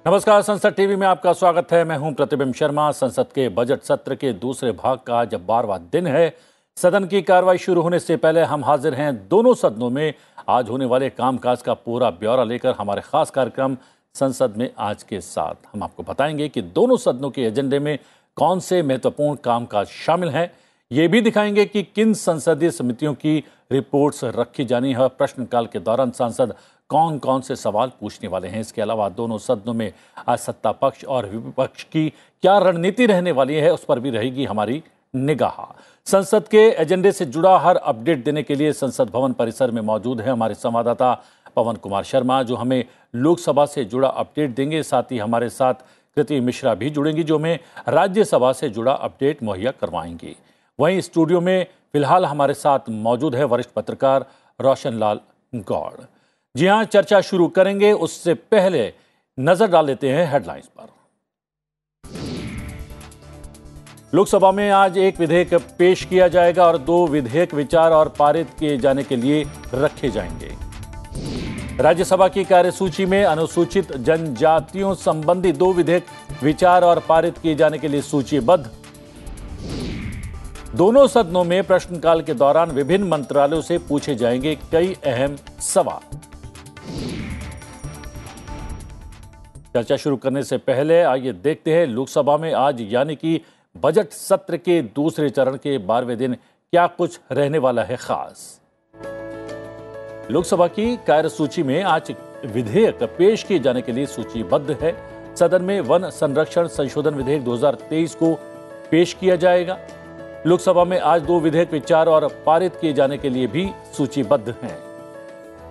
नमस्कार, संसद टीवी में आपका स्वागत है। मैं हूं प्रतिबिंब शर्मा। संसद के बजट सत्र के दूसरे भाग का आज 12वां दिन है। सदन की कार्रवाई शुरू होने से पहले हम हाजिर हैं दोनों सदनों में आज होने वाले कामकाज का पूरा ब्यौरा लेकर हमारे खास कार्यक्रम संसद में आज के साथ। हम आपको बताएंगे कि दोनों सदनों के एजेंडे में कौन से महत्वपूर्ण कामकाज शामिल हैं। ये भी दिखाएंगे कि किन संसदीय समितियों की रिपोर्ट्स रखी जानी है। प्रश्नकाल के दौरान सांसद कौन कौन से सवाल पूछने वाले हैं। इसके अलावा दोनों सदनों में आज सत्ता पक्ष और विपक्ष की क्या रणनीति रहने वाली है, उस पर भी रहेगी हमारी निगाह। संसद के एजेंडे से जुड़ा हर अपडेट देने के लिए संसद भवन परिसर में मौजूद है हमारे संवाददाता पवन कुमार शर्मा, जो हमें लोकसभा से जुड़ा अपडेट देंगे। साथ ही हमारे साथ कृति मिश्रा भी जुड़ेंगी, जो हमें राज्यसभा से जुड़ा अपडेट मुहैया करवाएंगी। वहीं स्टूडियो में फिलहाल हमारे साथ मौजूद है वरिष्ठ पत्रकार रोशन लाल गौड़। जी हां, चर्चा शुरू करेंगे उससे पहले नजर डाल लेते हैं हेडलाइंस पर। लोकसभा में आज एक विधेयक पेश किया जाएगा और 2 विधेयक विचार और पारित किए जाने के लिए रखे जाएंगे। राज्यसभा की कार्यसूची में अनुसूचित जनजातियों संबंधी 2 विधेयक विचार और पारित किए जाने के लिए सूचीबद्ध। दोनों सदनों में प्रश्नकाल के दौरान विभिन्न मंत्रालयों से पूछे जाएंगे कई अहम सवाल। चर्चा शुरू करने से पहले आइए देखते हैं लोकसभा में आज यानी कि बजट सत्र के दूसरे चरण के 12वें दिन क्या कुछ रहने वाला है खास। लोकसभा की कार्यसूची में आज विधेयक पेश किए जाने के लिए सूचीबद्ध है। सदन में वन संरक्षण संशोधन विधेयक 2023 को पेश किया जाएगा। लोकसभा में आज 2 विधेयक विचार और पारित किए जाने के लिए भी सूचीबद्ध हैं।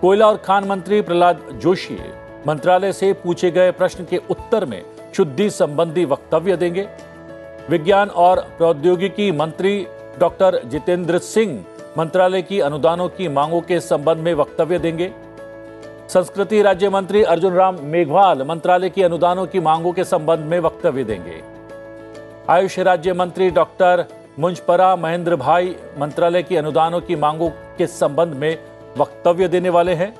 कोयला और खान मंत्री प्रहलाद जोशी मंत्रालय से पूछे गए प्रश्न के उत्तर में शुद्धि संबंधी वक्तव्य देंगे। विज्ञान और प्रौद्योगिकी मंत्री डॉक्टर जितेंद्र सिंह मंत्रालय की अनुदानों की मांगों के संबंध में वक्तव्य देंगे। संस्कृति राज्य मंत्री अर्जुन राम मेघवाल मंत्रालय की अनुदानों की मांगों के संबंध में वक्तव्य देंगे। आयुष राज्य मंत्री डॉक्टर मुंजपरा महेंद्र भाई मंत्रालय की अनुदानों की मांगों के संबंध में वक्तव्य देने वाले हैं।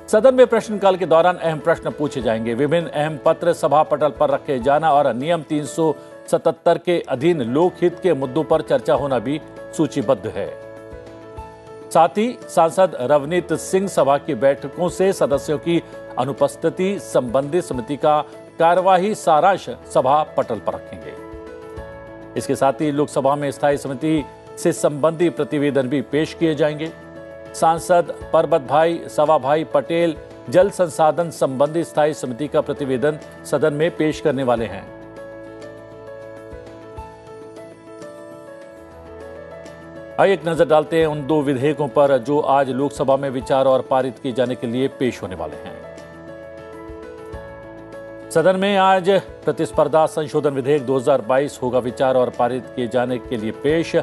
सदन में प्रश्नकाल के दौरान अहम प्रश्न पूछे जाएंगे। विभिन्न अहम पत्र सभा पटल पर रखे जाना और नियम 377 के अधीन लोकहित के मुद्दों पर चर्चा होना भी सूचीबद्ध है। साथ ही सांसद रवनीत सिंह सभा की बैठकों से सदस्यों की अनुपस्थिति संबंधी समिति का कार्यवाही सारांश सभा पटल पर रखेंगे। इसके साथ ही लोकसभा में स्थायी समिति से संबंधी प्रतिवेदन भी पेश किए जाएंगे। सांसद परबत भाई सवा भाई पटेल जल संसाधन संबंधी स्थायी समिति का प्रतिवेदन सदन में पेश करने वाले हैं। आइए एक नजर डालते हैं उन 2 विधेयकों पर जो आज लोकसभा में विचार और पारित किए जाने के लिए पेश होने वाले हैं। सदन में आज प्रतिस्पर्धा संशोधन विधेयक 2022 होगा विचार और पारित किए जाने के लिए पेश।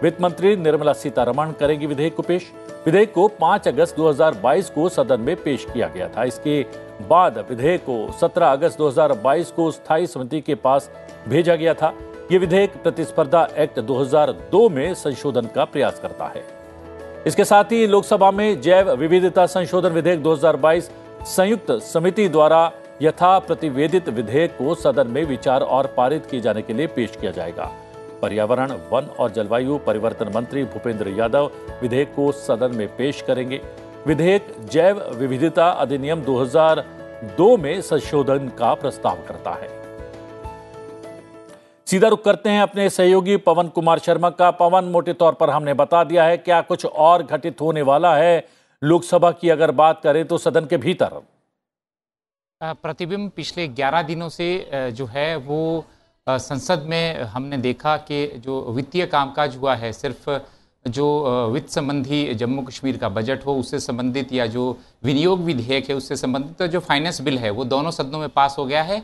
वित्त मंत्री निर्मला सीतारमण करेंगी विधेयक को पेश। विधेयक को 5 अगस्त 2022 को सदन में पेश किया गया था। इसके बाद विधेयक को 17 अगस्त 2022 को स्थायी समिति के पास भेजा गया था। यह विधेयक प्रतिस्पर्धा एक्ट 2002 में संशोधन का प्रयास करता है। इसके साथ ही लोकसभा में जैव विविधता संशोधन विधेयक 2022 संयुक्त समिति द्वारा यथा प्रतिवेदित विधेयक को सदन में विचार और पारित किए जाने के लिए पेश किया जाएगा। पर्यावरण, वन और जलवायु परिवर्तन मंत्री भूपेंद्र यादव विधेयक को सदन में पेश करेंगे। विधेयक जैव विविधता अधिनियम 2002 में संशोधन का प्रस्ताव करता है। सीधा रुख करते हैं अपने सहयोगी पवन कुमार शर्मा का। पवन, मोटे तौर पर हमने बता दिया है, क्या कुछ और घटित होने वाला है लोकसभा की अगर बात करें तो सदन के भीतर? प्रतिबिंब पिछले 11 दिनों से जो है वो संसद में हमने देखा कि जो वित्तीय कामकाज हुआ है, सिर्फ जो वित्त संबंधी जम्मू कश्मीर का बजट हो उससे संबंधित या जो विनियोग विधेयक है उससे संबंधित जो फाइनेंस बिल है वो दोनों सदनों में पास हो गया है।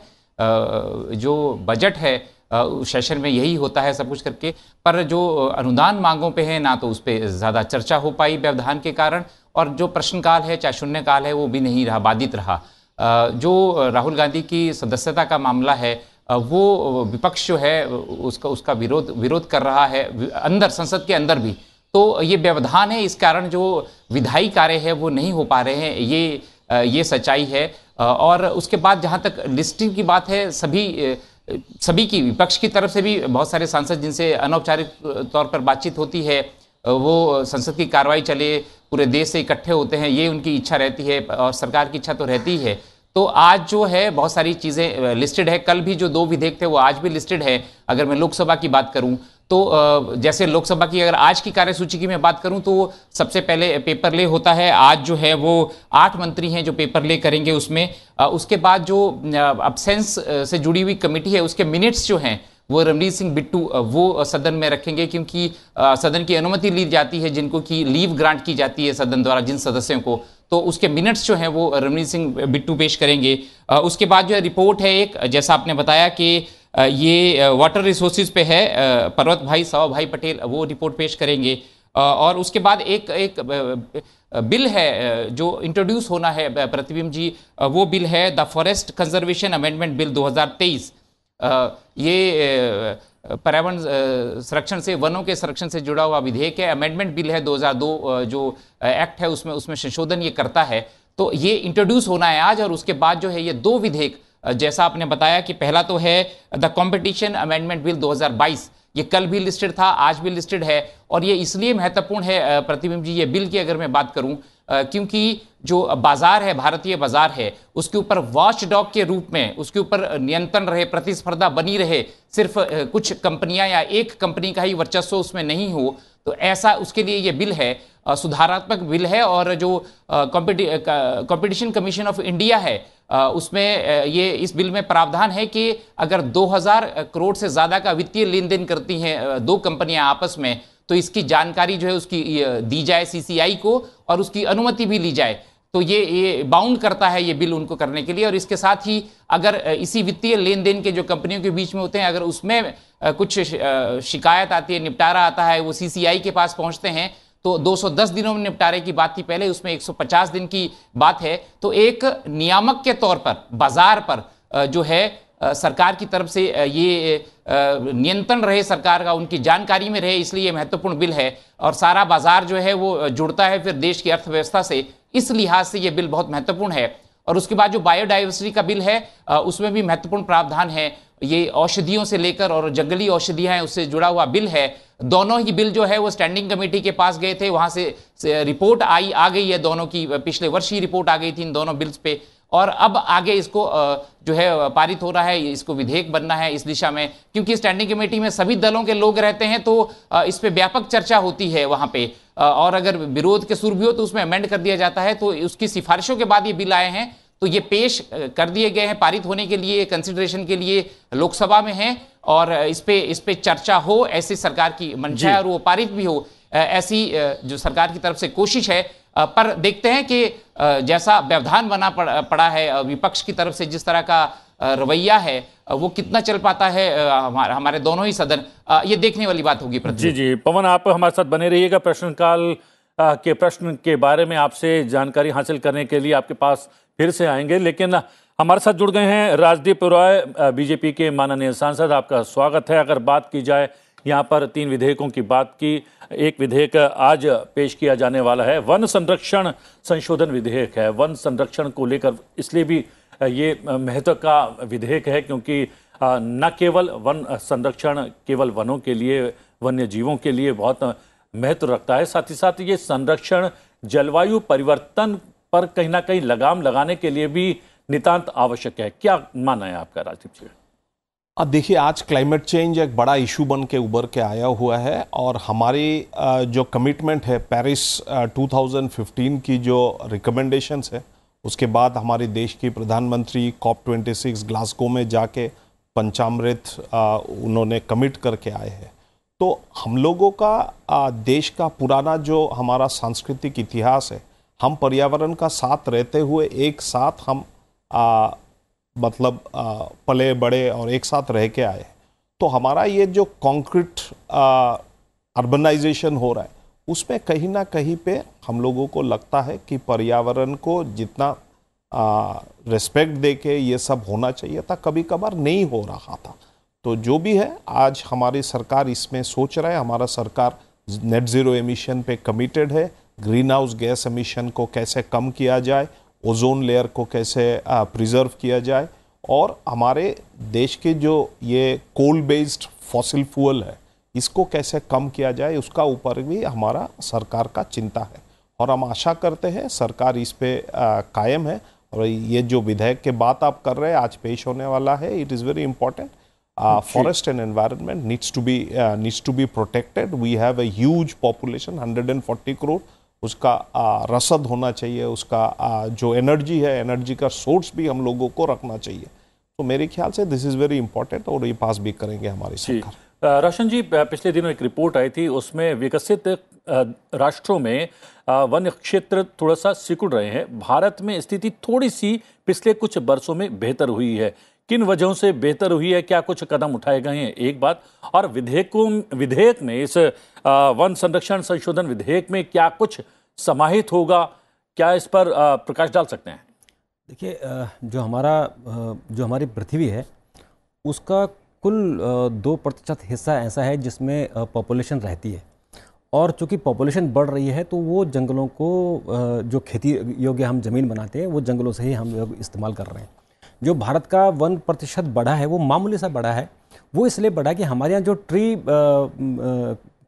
जो बजट है सेशन में यही होता है सब कुछ करके, पर जो अनुदान मांगों पे है ना तो उस पर ज़्यादा चर्चा हो पाई व्यवधान के कारण, और जो प्रश्नकाल है चाहे शून्यकाल है वो भी नहीं रहा, बाधित रहा। जो राहुल गांधी की सदस्यता का मामला है वो विपक्ष जो है उसका विरोध कर रहा है अंदर, संसद के अंदर भी। तो ये व्यवधान है, इस कारण जो विधायी कार्य है वो नहीं हो पा रहे हैं, ये सच्चाई है। और उसके बाद जहां तक लिस्टिंग की बात है, सभी की, विपक्ष की तरफ से भी बहुत सारे सांसद जिनसे अनौपचारिक तौर पर बातचीत होती है, वो संसद की कार्रवाई चले, पूरे देश से इकट्ठे होते हैं, ये उनकी इच्छा रहती है और सरकार की इच्छा तो रहती ही है। तो आज जो है बहुत सारी चीज़ें लिस्टेड है, कल भी जो 2 विधेयक थे वो आज भी लिस्टेड है। अगर मैं लोकसभा की बात करूं तो जैसे लोकसभा की अगर आज की कार्यसूची की मैं बात करूं तो सबसे पहले पेपर ले होता है। आज जो है वो 8 मंत्री हैं जो पेपर ले करेंगे उसमें। उसके बाद जो अब्सेंस से जुड़ी हुई कमेटी है उसके मिनट्स जो हैं वो रमनीत सिंह बिट्टू वो सदन में रखेंगे, क्योंकि सदन की अनुमति ली जाती है, जिनको की लीव ग्रांट की जाती है सदन द्वारा जिन सदस्यों को, तो उसके मिनट्स जो हैं वो रमनीत सिंह बिट्टू पेश करेंगे। उसके बाद जो है रिपोर्ट है एक, जैसा आपने बताया कि ये वाटर रिसोर्सेज पे है, पर्वत भाई सवा भाई पटेल वो रिपोर्ट पेश करेंगे। और उसके बाद एक बिल है जो इंट्रोड्यूस होना है प्रतिबिंब जी, वो बिल है the forest conservation amendment bill 2023। ये पर्यावरण संरक्षण से, वनों के संरक्षण से जुड़ा हुआ विधेयक है। अमेंडमेंट बिल है 2002 जो एक्ट है उसमें संशोधन ये करता है। तो ये इंट्रोड्यूस होना है आज। और उसके बाद जो है ये 2 विधेयक, जैसा आपने बताया कि पहला तो है द कंपटीशन अमेंडमेंट बिल 2022, ये कल भी लिस्टेड था, आज भी लिस्टेड है। और ये इसलिए महत्वपूर्ण है प्रतिबिंब जी ये बिल की अगर मैं बात करूं, क्योंकि जो बाजार है, भारतीय बाजार है, उसके ऊपर वॉच डॉग के रूप में उसके ऊपर नियंत्रण रहे, प्रतिस्पर्धा बनी रहे, सिर्फ कुछ कंपनियां या एक कंपनी का ही वर्चस्व उसमें नहीं हो, तो ऐसा उसके लिए ये बिल है, सुधारात्मक बिल है। और जो कंपटीशन कमीशन ऑफ इंडिया है उसमें ये इस बिल में प्रावधान है कि अगर 2000 करोड़ से ज्यादा का वित्तीय लेन देन करती हैं 2 कंपनियां आपस में, तो इसकी जानकारी जो है उसकी दी जाए सीसीआई को और उसकी अनुमति भी ली जाए। तो ये बाउंड करता है ये बिल उनको करने के लिए। और इसके साथ ही अगर इसी वित्तीय लेन देन के जो कंपनियों के बीच में होते हैं, अगर उसमें कुछ शिकायत आती है, निपटारा आता है, वो सीसीआई के पास पहुंचते हैं, तो 210 दिनों में निपटारे की बात थी पहले, उसमें 150 दिन की बात है। तो एक नियामक के तौर पर बाजार पर जो है सरकार की तरफ से ये नियंत्रण रहे सरकार का, उनकी जानकारी में रहे, इसलिए ये महत्वपूर्ण बिल है। और सारा बाजार जो है वो जुड़ता है फिर देश की अर्थव्यवस्था से, इस लिहाज से ये बिल बहुत महत्वपूर्ण है। और उसके बाद जो बायोडाइवर्सिटी का बिल है उसमें भी महत्वपूर्ण प्रावधान है। ये औषधियों से लेकर और जंगली औषधियां हैं उससे जुड़ा हुआ बिल है। दोनों ही बिल जो है वो स्टैंडिंग कमेटी के पास गए थे, वहां से रिपोर्ट आ गई है दोनों की, पिछले वर्ष ही रिपोर्ट आ गई थी इन दोनों बिल्स पे। और अब आगे इसको जो है पारित हो रहा है, इसको विधेयक बनना है इस दिशा में, क्योंकि स्टैंडिंग कमेटी में सभी दलों के लोग रहते हैं, तो इस पे व्यापक चर्चा होती है वहां पे। और अगर विरोध के सुर भी हो तो उसमें अमेंड कर दिया जाता है। तो उसकी सिफारिशों के बाद ये बिल आए हैं, तो ये पेश कर दिए गए हैं पारित होने के लिए, कंसिडरेशन के लिए लोकसभा में है। और इस पे चर्चा हो, ऐसी सरकार की मंशा है और वो पारित भी हो, ऐसी जो सरकार की तरफ से कोशिश है। पर देखते हैं कि जैसा व्यवधान बना पड़ा है विपक्ष की तरफ से, जिस तरह का रवैया है वो कितना चल पाता है हमारे दोनों ही सदन, ये देखने वाली बात होगी। जी जी पवन, आप हमारे साथ बने रहिएगा। प्रश्नकाल के प्रश्न के बारे में आपसे जानकारी हासिल करने के लिए आपके पास फिर से आएंगे, लेकिन हमारे साथ जुड़ गए हैं राजदीप रॉय, बीजेपी के माननीय सांसद, आपका स्वागत है। अगर बात की जाए यहाँ पर 3 विधेयकों की बात की, एक विधेयक आज पेश किया जाने वाला है, वन संरक्षण संशोधन विधेयक है। वन संरक्षण को लेकर इसलिए भी ये महत्व का विधेयक है क्योंकि न केवल वन संरक्षण केवल वनों के लिए, वन्य जीवों के लिए बहुत महत्व रखता है, साथ ही साथ ये संरक्षण जलवायु परिवर्तन पर कहीं ना कहीं लगाम लगाने के लिए भी नितांत आवश्यक है। क्या मानना है आपका राजदीप जी? अब देखिए, आज क्लाइमेट चेंज एक बड़ा इशू बन के उभर के आया हुआ है और हमारी जो कमिटमेंट है पेरिस 2015 की जो रिकमेंडेशंस है, उसके बाद हमारे देश की प्रधानमंत्री COP26 ग्लासगो में जाके पंचामृत उन्होंने कमिट करके आए हैं। तो हम लोगों का देश का पुराना जो हमारा सांस्कृतिक इतिहास है, हम पर्यावरण का साथ रहते हुए एक साथ हम पले बड़े और एक साथ रह के आए। तो हमारा ये जो कॉन्क्रीट अर्बनाइजेशन हो रहा है, उसमें कहीं ना कहीं पे हम लोगों को लगता है कि पर्यावरण को जितना रिस्पेक्ट दे के ये सब होना चाहिए था, कभी कभार नहीं हो रहा था। तो जो भी है, आज हमारी सरकार इसमें सोच रहा है, हमारा सरकार नेट ज़ीरो एमिशन पे कमिटेड है। ग्रीन हाउस गैस एमिशन को कैसे कम किया जाए ओजोन लेयर को कैसे प्रिजर्व किया जाए, और हमारे देश के जो ये कोल बेस्ड फॉसिल फ्यूल है इसको कैसे कम किया जाए, उसका ऊपर भी हमारा सरकार का चिंता है। और हम आशा करते हैं सरकार इस पे कायम है। और ये जो विधेयक के बात आप कर रहे हैं आज पेश होने वाला है, it is very important. forest and environment needs to be protected. We have a huge population, 140 crore. उसका रसद होना चाहिए, उसका जो एनर्जी है, एनर्जी का सोर्स भी हम लोगों को रखना चाहिए। तो मेरे ख्याल से दिस इज़ वेरी इंपॉर्टेंट, और ये पास भी करेंगे हमारी सरकार। रोशन जी, पिछले दिनों एक रिपोर्ट आई थी, उसमें विकसित राष्ट्रों में वन क्षेत्र थोड़ा सा सिकुड़ रहे हैं। भारत में स्थिति थोड़ी सी पिछले कुछ वर्षों में बेहतर हुई है। किन वजहों से बेहतर हुई है, क्या कुछ कदम उठाए गए हैं, एक बात। और विधेयक में इस वन संरक्षण संशोधन विधेयक में क्या कुछ समाहित होगा, क्या इस पर प्रकाश डाल सकते हैं? देखिए, जो हमारी पृथ्वी है उसका कुल 2% हिस्सा ऐसा है जिसमें पॉपुलेशन रहती है, और चूँकि पॉपुलेशन बढ़ रही है तो वो जंगलों को जो खेती योग्य हम ज़मीन बनाते हैं वो जंगलों से ही हम लोग इस्तेमाल कर रहे हैं। जो भारत का 1% बढ़ा है वो मामूली सा बढ़ा है। वो इसलिए बढ़ा कि हमारे यहाँ जो ट्री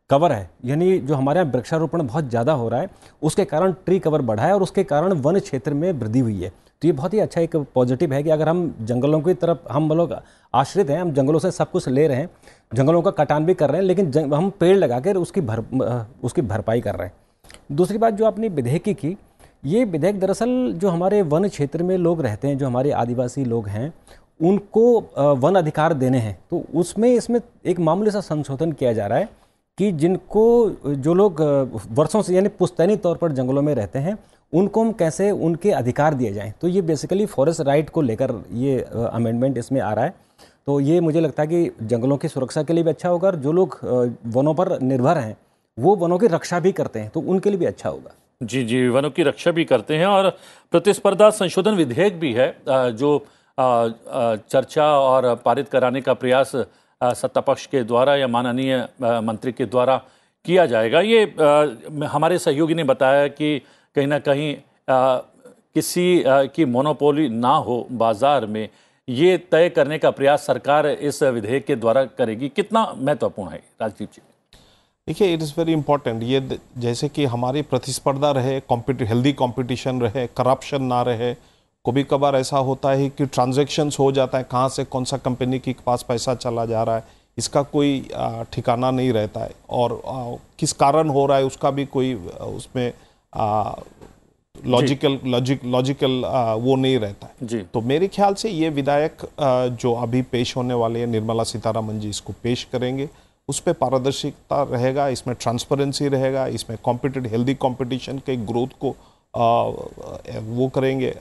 कवर है, यानी जो हमारे यहाँ वृक्षारोपण बहुत ज़्यादा हो रहा है, उसके कारण ट्री कवर बढ़ा है और उसके कारण वन क्षेत्र में वृद्धि हुई है। तो ये बहुत ही अच्छा एक पॉजिटिव है कि अगर हम जंगलों की तरफ हम लोग आश्रित हैं, हम जंगलों से सब कुछ ले रहे हैं, जंगलों का कटान भी कर रहे हैं, लेकिन हम पेड़ लगा कर उसकी भरपाई कर रहे हैं। दूसरी बात जो आपने विधेयक की, ये विधेयक दरअसल जो हमारे वन क्षेत्र में लोग रहते हैं, जो हमारे आदिवासी लोग हैं, उनको वन अधिकार देने हैं। तो इसमें एक मामूली सा संशोधन किया जा रहा है कि जो लोग वर्षों से यानी पुश्तैनी तौर पर जंगलों में रहते हैं, उनको हम कैसे उनके अधिकार दिए जाएं। तो ये बेसिकली फॉरेस्ट राइट को लेकर ये अमेंडमेंट इसमें आ रहा है। तो ये मुझे लगता है कि जंगलों की सुरक्षा के लिए भी अच्छा होगा, और जो लोग वनों पर निर्भर हैं वो वनों की रक्षा भी करते हैं तो उनके लिए भी अच्छा होगा। जी जी, वनों की रक्षा भी करते हैं। और प्रतिस्पर्धा संशोधन विधेयक भी है जो चर्चा और पारित कराने का प्रयास सत्ता पक्ष के द्वारा या माननीय मंत्री के द्वारा किया जाएगा। ये हमारे सहयोगी ने बताया कि कहीं ना कहीं किसी की मोनोपोली ना हो बाजार में, ये तय करने का प्रयास सरकार इस विधेयक के द्वारा करेगी। कितना महत्वपूर्ण है राजदीप जी? देखिए, इट इज़ वेरी इंपॉर्टेंट। ये जैसे कि हमारी प्रतिस्पर्धा रहे, हेल्दी कंपटीशन रहे, करप्शन ना रहे। कभी कभार ऐसा होता है कि ट्रांजैक्शंस हो जाता है, कहाँ से कौन सा कंपनी के पास पैसा चला जा रहा है, इसका कोई ठिकाना नहीं रहता है, और किस कारण हो रहा है उसका भी कोई उसमें लॉजिकल वो नहीं रहता है जी। तो मेरे ख्याल से ये विधेयक जो अभी पेश होने वाले हैं, निर्मला सीतारमण जी इसको पेश करेंगे, उस पर पारदर्शिता रहेगा, इसमें ट्रांसपेरेंसी रहेगा, इसमें हेल्दी कंपटीशन के ग्रोथ को वो करेंगे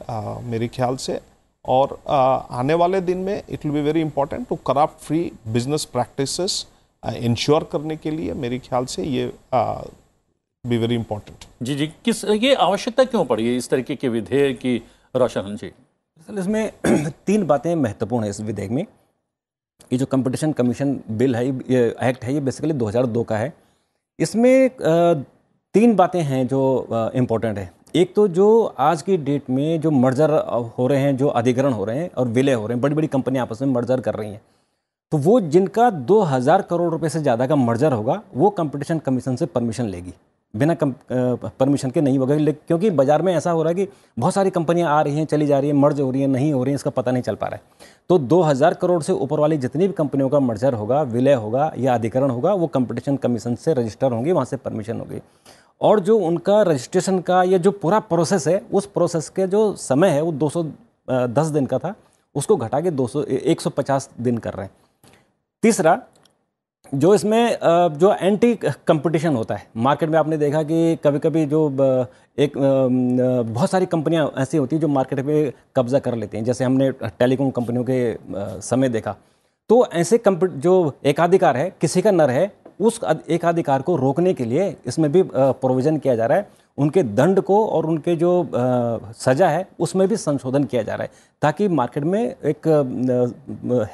मेरे ख्याल से। और आने वाले दिन में it will be very important to corrupt free business practices ensure करने के लिए मेरे ख्याल से ये बी वेरी इंपॉर्टेंट। जी जी, ये आवश्यकता क्यों पड़ी है इस तरीके के विधेयक की, रोशन जी? इसमें 3 बातें महत्वपूर्ण है इस विधेयक में। ये जो कंपटीशन कमीशन बिल है, ये एक्ट है, ये बेसिकली 2002 का है। इसमें 3 बातें हैं जो इम्पोर्टेंट है। एक तो जो आज की डेट में जो मर्जर हो रहे हैं, जो अधिग्रहण हो रहे हैं और विलय हो रहे हैं, बड़ी बड़ी कंपनियां आपस में मर्जर कर रही हैं, तो वो जिनका 2000 करोड़ रुपए से ज़्यादा का मर्जर होगा वो कंपटीशन कमीशन से परमिशन लेगी, बिना परमिशन के नहीं होगा। क्योंकि बाजार में ऐसा हो रहा है कि बहुत सारी कंपनियां आ रही हैं, चली जा रही हैं, मर्ज हो रही हैं, नहीं हो रही हैं, इसका पता नहीं चल पा रहा है। तो 2000 करोड़ से ऊपर वाली जितनी भी कंपनियों का मर्जर होगा, विलय होगा या अधिग्रहण होगा, वो कंपटीशन कमीशन से रजिस्टर होंगे, वहाँ से परमिशन होगी। और जो उनका रजिस्ट्रेशन का या जो पूरा प्रोसेस है, उस प्रोसेस के जो समय है वो 210 दिन का था, उसको घटा के 150 दिन कर रहे हैं। तीसरा, जो इसमें जो एंटी कंपटीशन होता है मार्केट में, आपने देखा कि कभी कभी जो बहुत सारी कंपनियां ऐसी होती हैं जो मार्केट पे कब्जा कर लेती हैं, जैसे हमने टेलीकॉम कंपनियों के समय देखा। तो ऐसे जो एकाधिकार है, किसी का न रहे, उस एकाधिकार को रोकने के लिए इसमें भी प्रोविज़न किया जा रहा है। उनके दंड को और उनके जो सज़ा है उसमें भी संशोधन किया जा रहा है, ताकि मार्केट में एक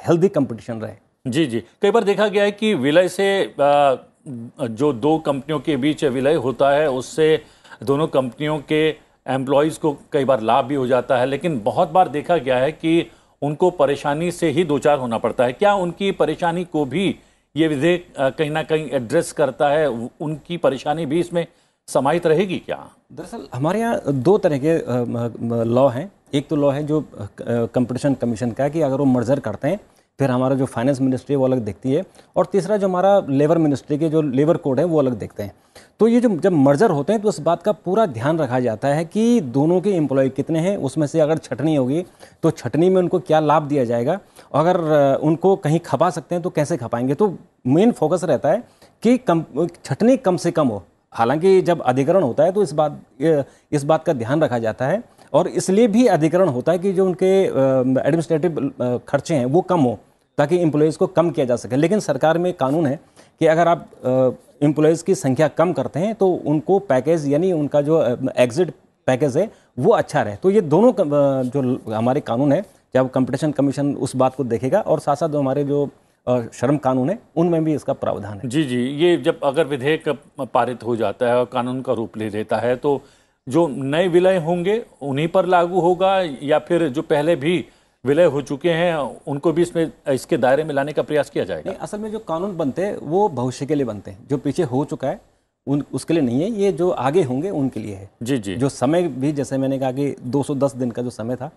हेल्दी कंपटीशन रहे। जी जी, कई बार देखा गया है कि विलय से जो 2 कंपनियों के बीच विलय होता है, उससे दोनों कंपनियों के एम्प्लॉयज़ को कई बार लाभ भी हो जाता है, लेकिन बहुत बार देखा गया है कि उनको परेशानी से ही दो चार होना पड़ता है। क्या उनकी परेशानी को भी ये विधेयक कहीं ना कहीं एड्रेस करता है? उनकी परेशानी भी इसमें समाहित रहेगी क्या? दरअसल हमारे यहाँ दो तरह के लॉ हैं। एक तो लॉ है जो कंपटीशन कमीशन का है कि अगर वो मर्जर करते हैं फिर हमारा जो फाइनेंस मिनिस्ट्री है वो अलग देखती है, और तीसरा जो हमारा लेबर मिनिस्ट्री के जो लेबर कोड है वो अलग देखते हैं। तो ये जो जब मर्जर होते हैं तो इस बात का पूरा ध्यान रखा जाता है कि दोनों के एम्प्लॉय कितने हैं, उसमें से अगर छटनी होगी तो छटनी में उनको क्या लाभ दिया जाएगा, अगर उनको कहीं खपा सकते हैं तो कैसे खपाएंगे। तो मेन फोकस रहता है कि छटनी कम से कम हो। हालांकि जब अधिग्रहण होता है तो इस बात का ध्यान रखा जाता है, और इसलिए भी अधिग्रहण होता है कि जो उनके एडमिनिस्ट्रेटिव खर्चे हैं वो कम हो, ताकि एम्प्लॉयज़ को कम किया जा सके। लेकिन सरकार में कानून है कि अगर आप एम्प्लॉयज़ की संख्या कम करते हैं तो उनको पैकेज यानी उनका जो एग्जिट पैकेज है वो अच्छा रहे। तो ये दोनों जो हमारे कानून है, जब कंपटीशन कमीशन उस बात को देखेगा, और साथ साथ जो हमारे जो श्रम कानून है उनमें भी इसका प्रावधान है। जी जी, ये जब अगर विधेयक पारित हो जाता है और कानून का रूप ले लेता है तो जो नए विलय होंगे उन्हीं पर लागू होगा, या फिर जो पहले भी विलय हो चुके हैं उनको भी इसके दायरे में लाने का प्रयास किया जाएगा? नहीं, असल में जो कानून बनते हैं वो भविष्य के लिए बनते हैं। जो पीछे हो चुका है उसके लिए नहीं है, ये जो आगे होंगे उनके लिए है। जी जी। जो समय भी, जैसे मैंने कहा कि 210 दिन का जो समय था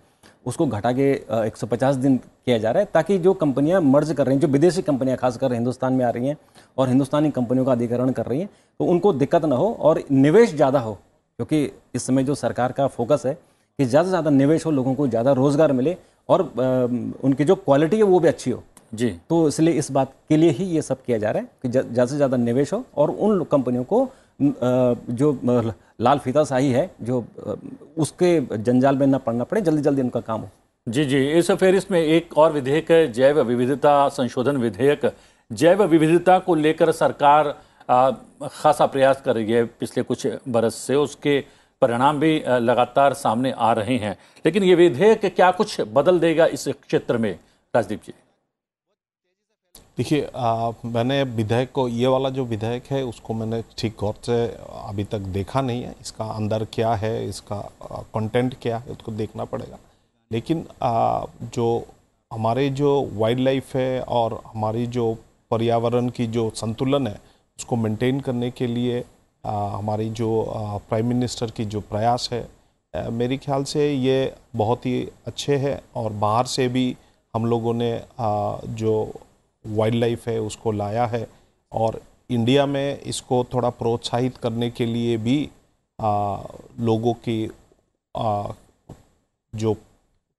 उसको घटा के 150 दिन किया जा रहा है, ताकि जो कंपनियां मर्ज कर रही हैं, जो विदेशी कंपनियां खासकर हिंदुस्तान में आ रही हैं और हिंदुस्तानी कंपनियों का अधिग्रहण कर रही हैं, तो उनको दिक्कत ना हो और निवेश ज़्यादा हो। क्योंकि इस समय जो सरकार का फोकस है कि ज़्यादा से ज़्यादा निवेश हो, लोगों को ज़्यादा रोजगार मिले और उनकी जो क्वालिटी है वो भी अच्छी हो जी। तो इसलिए इस बात के लिए ही ये सब किया जा रहा है कि ज़्यादा से ज़्यादा निवेश हो और उन कंपनियों को जो लाल फीताशाही है जो उसके जंजाल में ना पड़ना पड़े, जल्दी जल्दी उनका काम हो। जी जी। इस फेरिस्त में एक और विधेयक है, जैव विविधता संशोधन विधेयक। जैव विविधता को लेकर सरकार खासा प्रयास कर रही है पिछले कुछ बरस से, उसके परिणाम भी लगातार सामने आ रहे हैं। लेकिन ये विधेयक क्या कुछ बदल देगा इस क्षेत्र में, राजदीप जी? देखिए, मैंने विधेयक को, ये वाला जो विधेयक है उसको मैंने ठीक गौर से अभी तक देखा नहीं है। इसका अंदर क्या है, इसका कंटेंट क्या है, उसको देखना पड़ेगा। लेकिन जो हमारे जो वाइल्ड लाइफ है और हमारी जो पर्यावरण की जो संतुलन है उसको मेंटेन करने के लिए हमारी जो प्राइम मिनिस्टर की जो प्रयास है, मेरे ख्याल से ये बहुत ही अच्छे हैं। और बाहर से भी हम लोगों ने जो वाइल्ड लाइफ है उसको लाया है, और इंडिया में इसको थोड़ा प्रोत्साहित करने के लिए भी लोगों की जो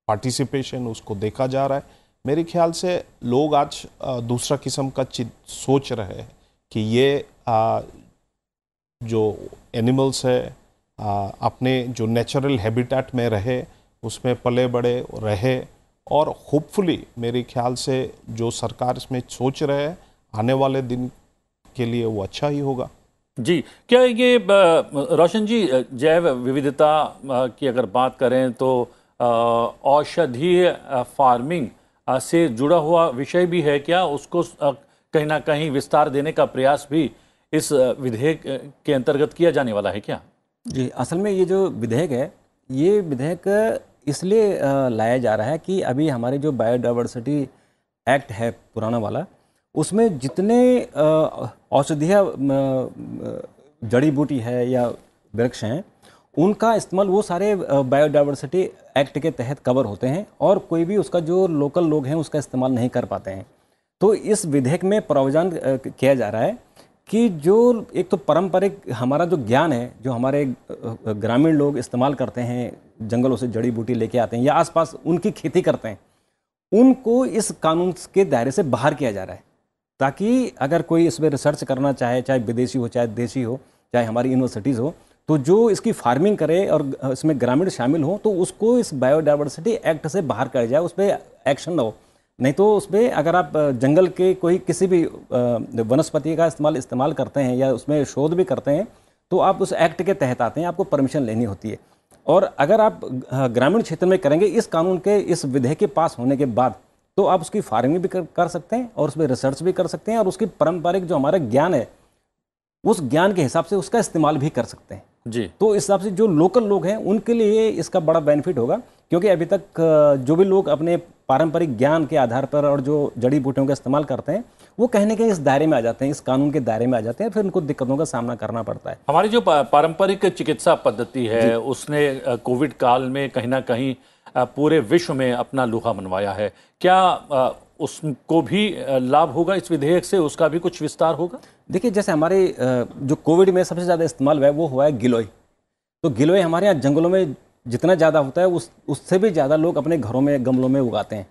पार्टिसिपेशन उसको देखा जा रहा है। मेरे ख्याल से लोग आज दूसरा किस्म का सोच रहे हैं कि ये जो एनिमल्स है अपने जो नेचुरल हैबिटेट में रहे, उसमें पले बड़े रहे, और होपफुली मेरे ख्याल से जो सरकार इसमें सोच रहे हैं आने वाले दिन के लिए वो अच्छा ही होगा। जी। क्या ये रोशन जी, जैव विविधता की अगर बात करें तो औषधीय फार्मिंग से जुड़ा हुआ विषय भी है क्या? उसको कहीं ना कहीं विस्तार देने का प्रयास भी इस विधेयक के अंतर्गत किया जाने वाला है क्या? जी, असल में ये जो विधेयक है, ये विधेयक इसलिए लाया जा रहा है कि अभी हमारे जो बायोडाइवर्सिटी एक्ट है पुराना वाला, उसमें जितने औषधीय जड़ी बूटी है या वृक्ष हैं उनका इस्तेमाल वो सारे बायोडाइवर्सिटी एक्ट के तहत कवर होते हैं, और कोई भी उसका जो लोकल लोग हैं उसका इस्तेमाल नहीं कर पाते हैं। तो इस विधेयक में प्रावधान किया जा रहा है कि जो एक तो पारंपरिक हमारा जो ज्ञान है, जो हमारे ग्रामीण लोग इस्तेमाल करते हैं, जंगलों से जड़ी बूटी लेके आते हैं या आसपास उनकी खेती करते हैं, उनको इस कानून के दायरे से बाहर किया जा रहा है, ताकि अगर कोई इसमें रिसर्च करना चाहे, चाहे विदेशी हो चाहे देशी हो, चाहे हमारी यूनिवर्सिटीज़ हो, तो जो इसकी फार्मिंग करे और इसमें ग्रामीण शामिल हो तो उसको इस बायोडाइवर्सिटी एक्ट से बाहर कर जाए, उस पर एक्शन ना हो। नहीं तो उसमें अगर आप जंगल के कोई किसी भी वनस्पति का इस्तेमाल करते हैं या उसमें शोध भी करते हैं तो आप उस एक्ट के तहत आते हैं, आपको परमिशन लेनी होती है। और अगर आप ग्रामीण क्षेत्र में करेंगे इस कानून के, इस विधेयक के पास होने के बाद, तो आप उसकी फार्मिंग भी कर सकते हैं और उसमें रिसर्च भी कर सकते हैं और उसकी पारंपरिक जो हमारा ज्ञान है उस ज्ञान के हिसाब से उसका इस्तेमाल भी कर सकते हैं। जी। तो इस हिसाब से जो लोकल लोग हैं उनके लिए इसका बड़ा बेनिफिट होगा, क्योंकि अभी तक जो भी लोग अपने पारंपरिक ज्ञान के आधार पर और जो जड़ी बूटियों का इस्तेमाल करते हैं वो कहीं ना कहीं इस दायरे में आ जाते हैं, इस कानून के दायरे में आ जाते हैं, फिर उनको दिक्कतों का सामना करना पड़ता है। हमारी जो पारंपरिक चिकित्सा पद्धति है उसने कोविड काल में कहीं ना कहीं पूरे विश्व में अपना लोहा मनवाया है। क्या उसको भी लाभ होगा इस विधेयक से, उसका भी कुछ विस्तार होगा? देखिए, जैसे हमारे जो कोविड में सबसे ज़्यादा इस्तेमाल हुआ है वो हुआ है गिलोय। तो गिलोय हमारे यहाँ जंगलों में जितना ज़्यादा होता है उससे भी ज़्यादा लोग अपने घरों में गमलों में उगाते हैं।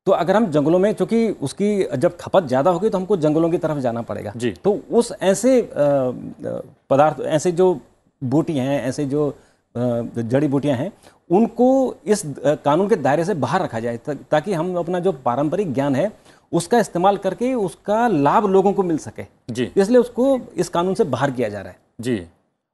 तो अगर हम जंगलों में, चूँकि उसकी जब खपत ज़्यादा होगी तो हमको जंगलों की तरफ जाना पड़ेगा जी। तो उस ऐसे पदार्थ, ऐसे जो बूटी हैं, ऐसे जो जड़ी बूटियां हैं, उनको इस कानून के दायरे से बाहर रखा जाए ताकि हम अपना जो पारंपरिक ज्ञान है उसका इस्तेमाल करके उसका लाभ लोगों को मिल सके जी। इसलिए उसको इस कानून से बाहर किया जा रहा है जी।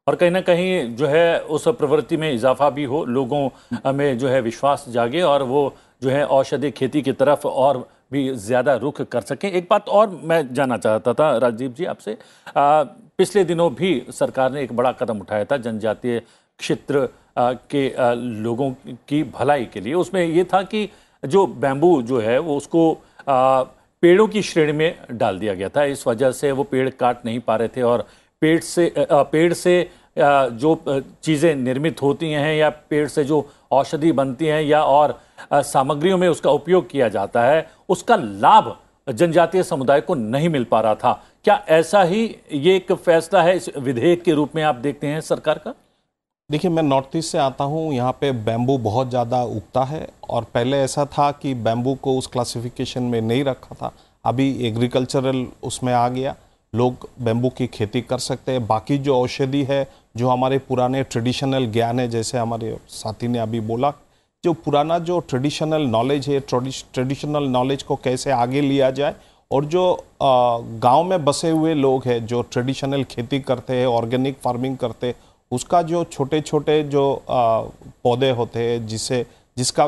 और कहीं ना कहीं जो है उस प्रवृत्ति में इजाफा भी हो, लोगों में जो है विश्वास जागे और वो जो है औषधि खेती की तरफ और भी ज़्यादा रुख कर सकें। एक बात और मैं जानना चाहता था राजीव जी आपसे, पिछले दिनों भी सरकार ने एक बड़ा कदम उठाया था जनजातीय क्षेत्र के लोगों की भलाई के लिए। उसमें ये था कि जो बैम्बू जो है वो उसको पेड़ों की श्रेणी में डाल दिया गया था। इस वजह से वो पेड़ काट नहीं पा रहे थे और पेड़ से जो चीज़ें निर्मित होती हैं या पेड़ से जो औषधि बनती हैं या और सामग्रियों में उसका उपयोग किया जाता है, उसका लाभ जनजातीय समुदाय को नहीं मिल पा रहा था। क्या ऐसा ही ये एक फैसला है इस विधेयक के रूप में आप देखते हैं सरकार का? देखिए, मैं नॉर्थ ईस्ट से आता हूँ, यहाँ पे बैम्बू बहुत ज़्यादा उगता है और पहले ऐसा था कि बैम्बू को उस क्लासिफिकेशन में नहीं रखा था। अभी एग्रीकल्चरल उसमें आ गया, लोग बैम्बू की खेती कर सकते हैं। बाकी जो औषधि है, जो हमारे पुराने ट्रेडिशनल ज्ञान है, जैसे हमारे साथी ने अभी बोला, जो पुराना जो ट्रेडिशनल नॉलेज है, ट्रेडिशनल नॉलेज को कैसे आगे लिया जाए और जो गांव में बसे हुए लोग हैं जो ट्रेडिशनल खेती करते हैं, ऑर्गेनिक फार्मिंग करते हैं, उसका जो छोटे छोटे जो पौधे होते हैं जिसका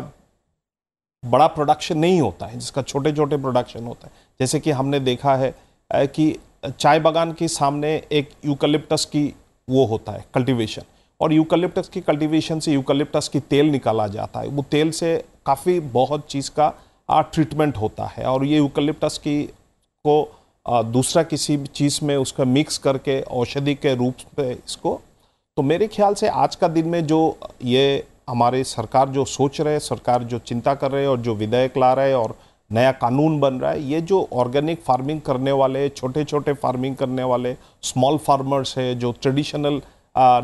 बड़ा प्रोडक्शन नहीं होता है, जिसका छोटे छोटे प्रोडक्शन होता है, जैसे कि हमने देखा है कि चाय बागान के सामने एक यूकलिप्टस की वो होता है कल्टीवेशन, और यूकलिप्टस की कल्टीवेशन से यूकलिप्टस की तेल निकाला जाता है। वो तेल से काफ़ी बहुत चीज़ का ट्रीटमेंट होता है और ये यूकलिप्टस की को दूसरा किसी भी चीज़ में उसका मिक्स करके औषधि के रूप में इसको, तो मेरे ख्याल से आज का दिन में जो ये हमारे सरकार जो सोच रहे हैं, सरकार जो चिंता कर रहे हैं और जो विधेयक ला रहे हैं और नया कानून बन रहा है, ये जो ऑर्गेनिक फार्मिंग करने वाले, छोटे छोटे फार्मिंग करने वाले स्मॉल फार्मर्स है, जो ट्रेडिशनल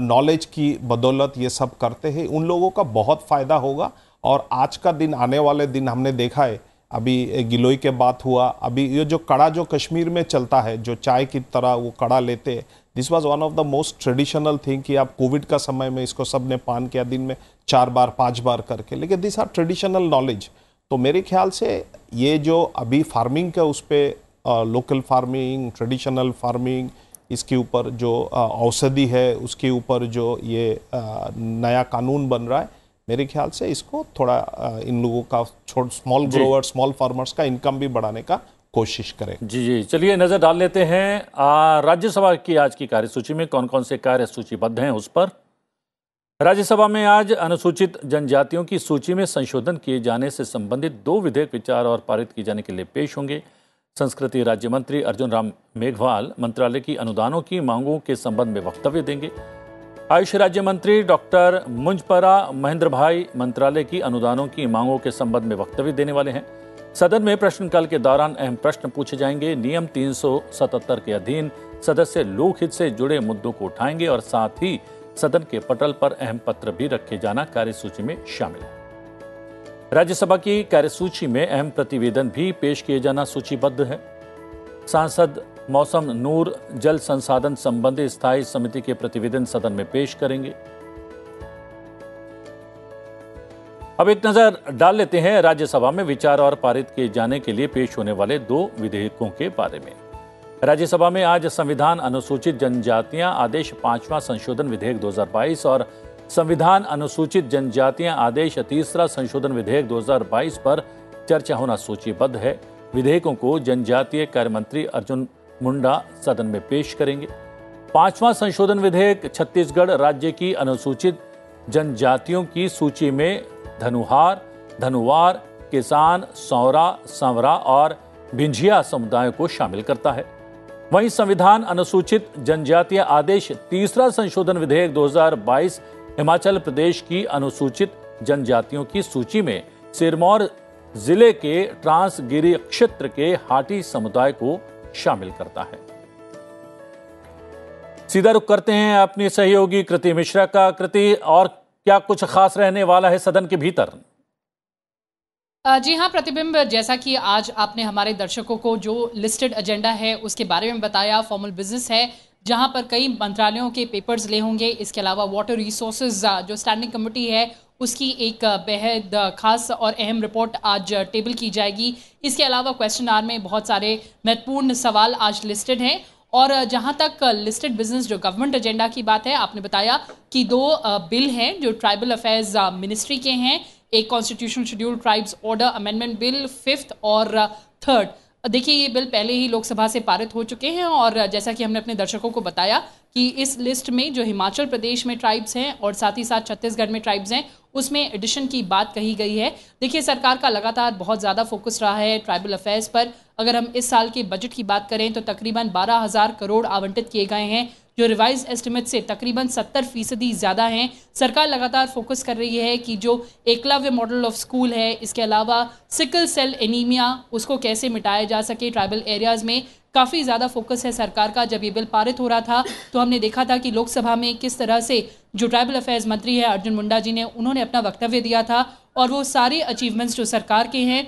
नॉलेज की बदौलत ये सब करते हैं, उन लोगों का बहुत फ़ायदा होगा। और आज का दिन, आने वाले दिन हमने देखा है, अभी गिलोय के बात हुआ, अभी ये जो कड़ा जो कश्मीर में चलता है, जो चाय की तरह वो कड़ा लेते हैं, this was one of the most traditional thing कि आप कोविड का समय में इसको सबने पान किया दिन में 4 बार 5 बार करके, लेकिन दिस आर ट्रेडिशनल नॉलेज। तो मेरे ख्याल से ये जो अभी फार्मिंग का उस पर लोकल फार्मिंग, ट्रेडिशनल फार्मिंग, इसके ऊपर जो औषधि है उसके ऊपर जो ये नया कानून बन रहा है, मेरे ख्याल से इसको थोड़ा इन लोगों का स्मॉल ग्रोवर, स्मॉल फार्मर्स का इनकम भी बढ़ाने का कोशिश करें। जी जी, चलिए नजर डाल लेते हैं राज्यसभा की आज की कार्यसूची में कौन कौन से कार्य सूचीबद्ध हैं उस पर। राज्यसभा में आज अनुसूचित जनजातियों की सूची में संशोधन किए जाने से संबंधित 2 विधेयक विचार और पारित किए जाने के लिए पेश होंगे। संस्कृति राज्य मंत्री अर्जुन राम मेघवाल मंत्रालय की अनुदानों की मांगों के संबंध में वक्तव्य देंगे। आयुष राज्य मंत्री डॉक्टर मुंजपरा महेंद्र भाई मंत्रालय की अनुदानों की मांगों के संबंध में वक्तव्य देने वाले हैं। सदन में प्रश्नकाल के दौरान अहम प्रश्न पूछे जाएंगे। नियम 377 के अधीन सदस्य लोकहित से जुड़े मुद्दों को उठाएंगे और साथ ही सदन के पटल पर अहम पत्र भी रखे जाना कार्यसूची में शामिल है। राज्यसभा की कार्यसूची में अहम प्रतिवेदन भी पेश किए जाना सूचीबद्ध है। सांसद मौसम नूर जल संसाधन संबंधी स्थायी समिति के प्रतिवेदन सदन में पेश करेंगे। अब एक नजर डाल लेते हैं राज्यसभा में विचार और पारित किए जाने के लिए पेश होने वाले 2 विधेयकों के बारे में। राज्यसभा में आज संविधान अनुसूचित जनजातियां आदेश 5वां संशोधन विधेयक 2022 और संविधान अनुसूचित जनजातियां आदेश 3रा संशोधन विधेयक 2022 पर चर्चा होना सूचीबद्ध है। विधेयकों को जनजातीय कार्य मंत्री अर्जुन मुंडा सदन में पेश करेंगे। 5वां संशोधन विधेयक छत्तीसगढ़ राज्य की अनुसूचित जनजातियों की सूची में धनुहार, धनुवार, किसान, सौरा, संवरा और भिंझिया समुदायों को शामिल करता है। वहीं संविधान अनुसूचित जनजातीय आदेश तीसरा संशोधन विधेयक 2022 हिमाचल प्रदेश की अनुसूचित जनजातियों की सूची में सिरमौर जिले के ट्रांसगिरी क्षेत्र के हाटी समुदाय को शामिल करता है। सीधा रुख करते हैं अपनी सहयोगी कृति मिश्रा का। कृति, और क्या कुछ खास रहने वाला है सदन के भीतर? जी हाँ प्रतिबिंब, जैसा कि आज आपने हमारे दर्शकों को जो लिस्टेड एजेंडा है उसके बारे में बताया। फॉर्मल बिजनेस है जहां पर कई मंत्रालयों के पेपर्स ले होंगे। इसके अलावा वाटर रिसोर्सेज जो स्टैंडिंग कमेटी है उसकी एक बेहद खास और अहम रिपोर्ट आज टेबल की जाएगी। इसके अलावा क्वेश्चन आवर में बहुत सारे महत्वपूर्ण सवाल आज लिस्टेड हैं। और जहां तक लिस्टेड बिजनेस जो गवर्नमेंट एजेंडा की बात है, आपने बताया कि 2 बिल हैं जो ट्राइबल अफेयर्स मिनिस्ट्री के हैं। एक constitutional schedule tribes order amendment bill 5th और 3rd। देखिए ये बिल पहले ही लोकसभा से पारित हो चुके हैं और जैसा कि हमने अपने दर्शकों को बताया कि इस लिस्ट में जो हिमाचल प्रदेश में ट्राइब्स हैं और साथ ही साथ छत्तीसगढ़ में ट्राइब्स हैं उसमें एडिशन की बात कही गई है। देखिए सरकार का लगातार बहुत ज़्यादा फोकस रहा है ट्राइबल अफेयर्स पर। अगर हम इस साल के बजट की बात करें तो तकरीबन 12,000 करोड़ आवंटित किए गए हैं जो रिवाइज एस्टिमेट से तकरीबन 70% ज़्यादा हैं। सरकार लगातार फोकस कर रही है कि जो एकलव्य मॉडल ऑफ स्कूल है, इसके अलावा सिकल सेल एनीमिया उसको कैसे मिटाया जा सके ट्राइबल एरियाज़ में, काफ़ी ज़्यादा फोकस है सरकार का। जब ये बिल पारित हो रहा था तो हमने देखा था कि लोकसभा में किस तरह से जो ट्राइबल अफेयर्स मंत्री है अर्जुन मुंडा जी ने उन्होंने अपना वक्तव्य दिया था और वो सारे अचीवमेंट्स जो सरकार के हैं,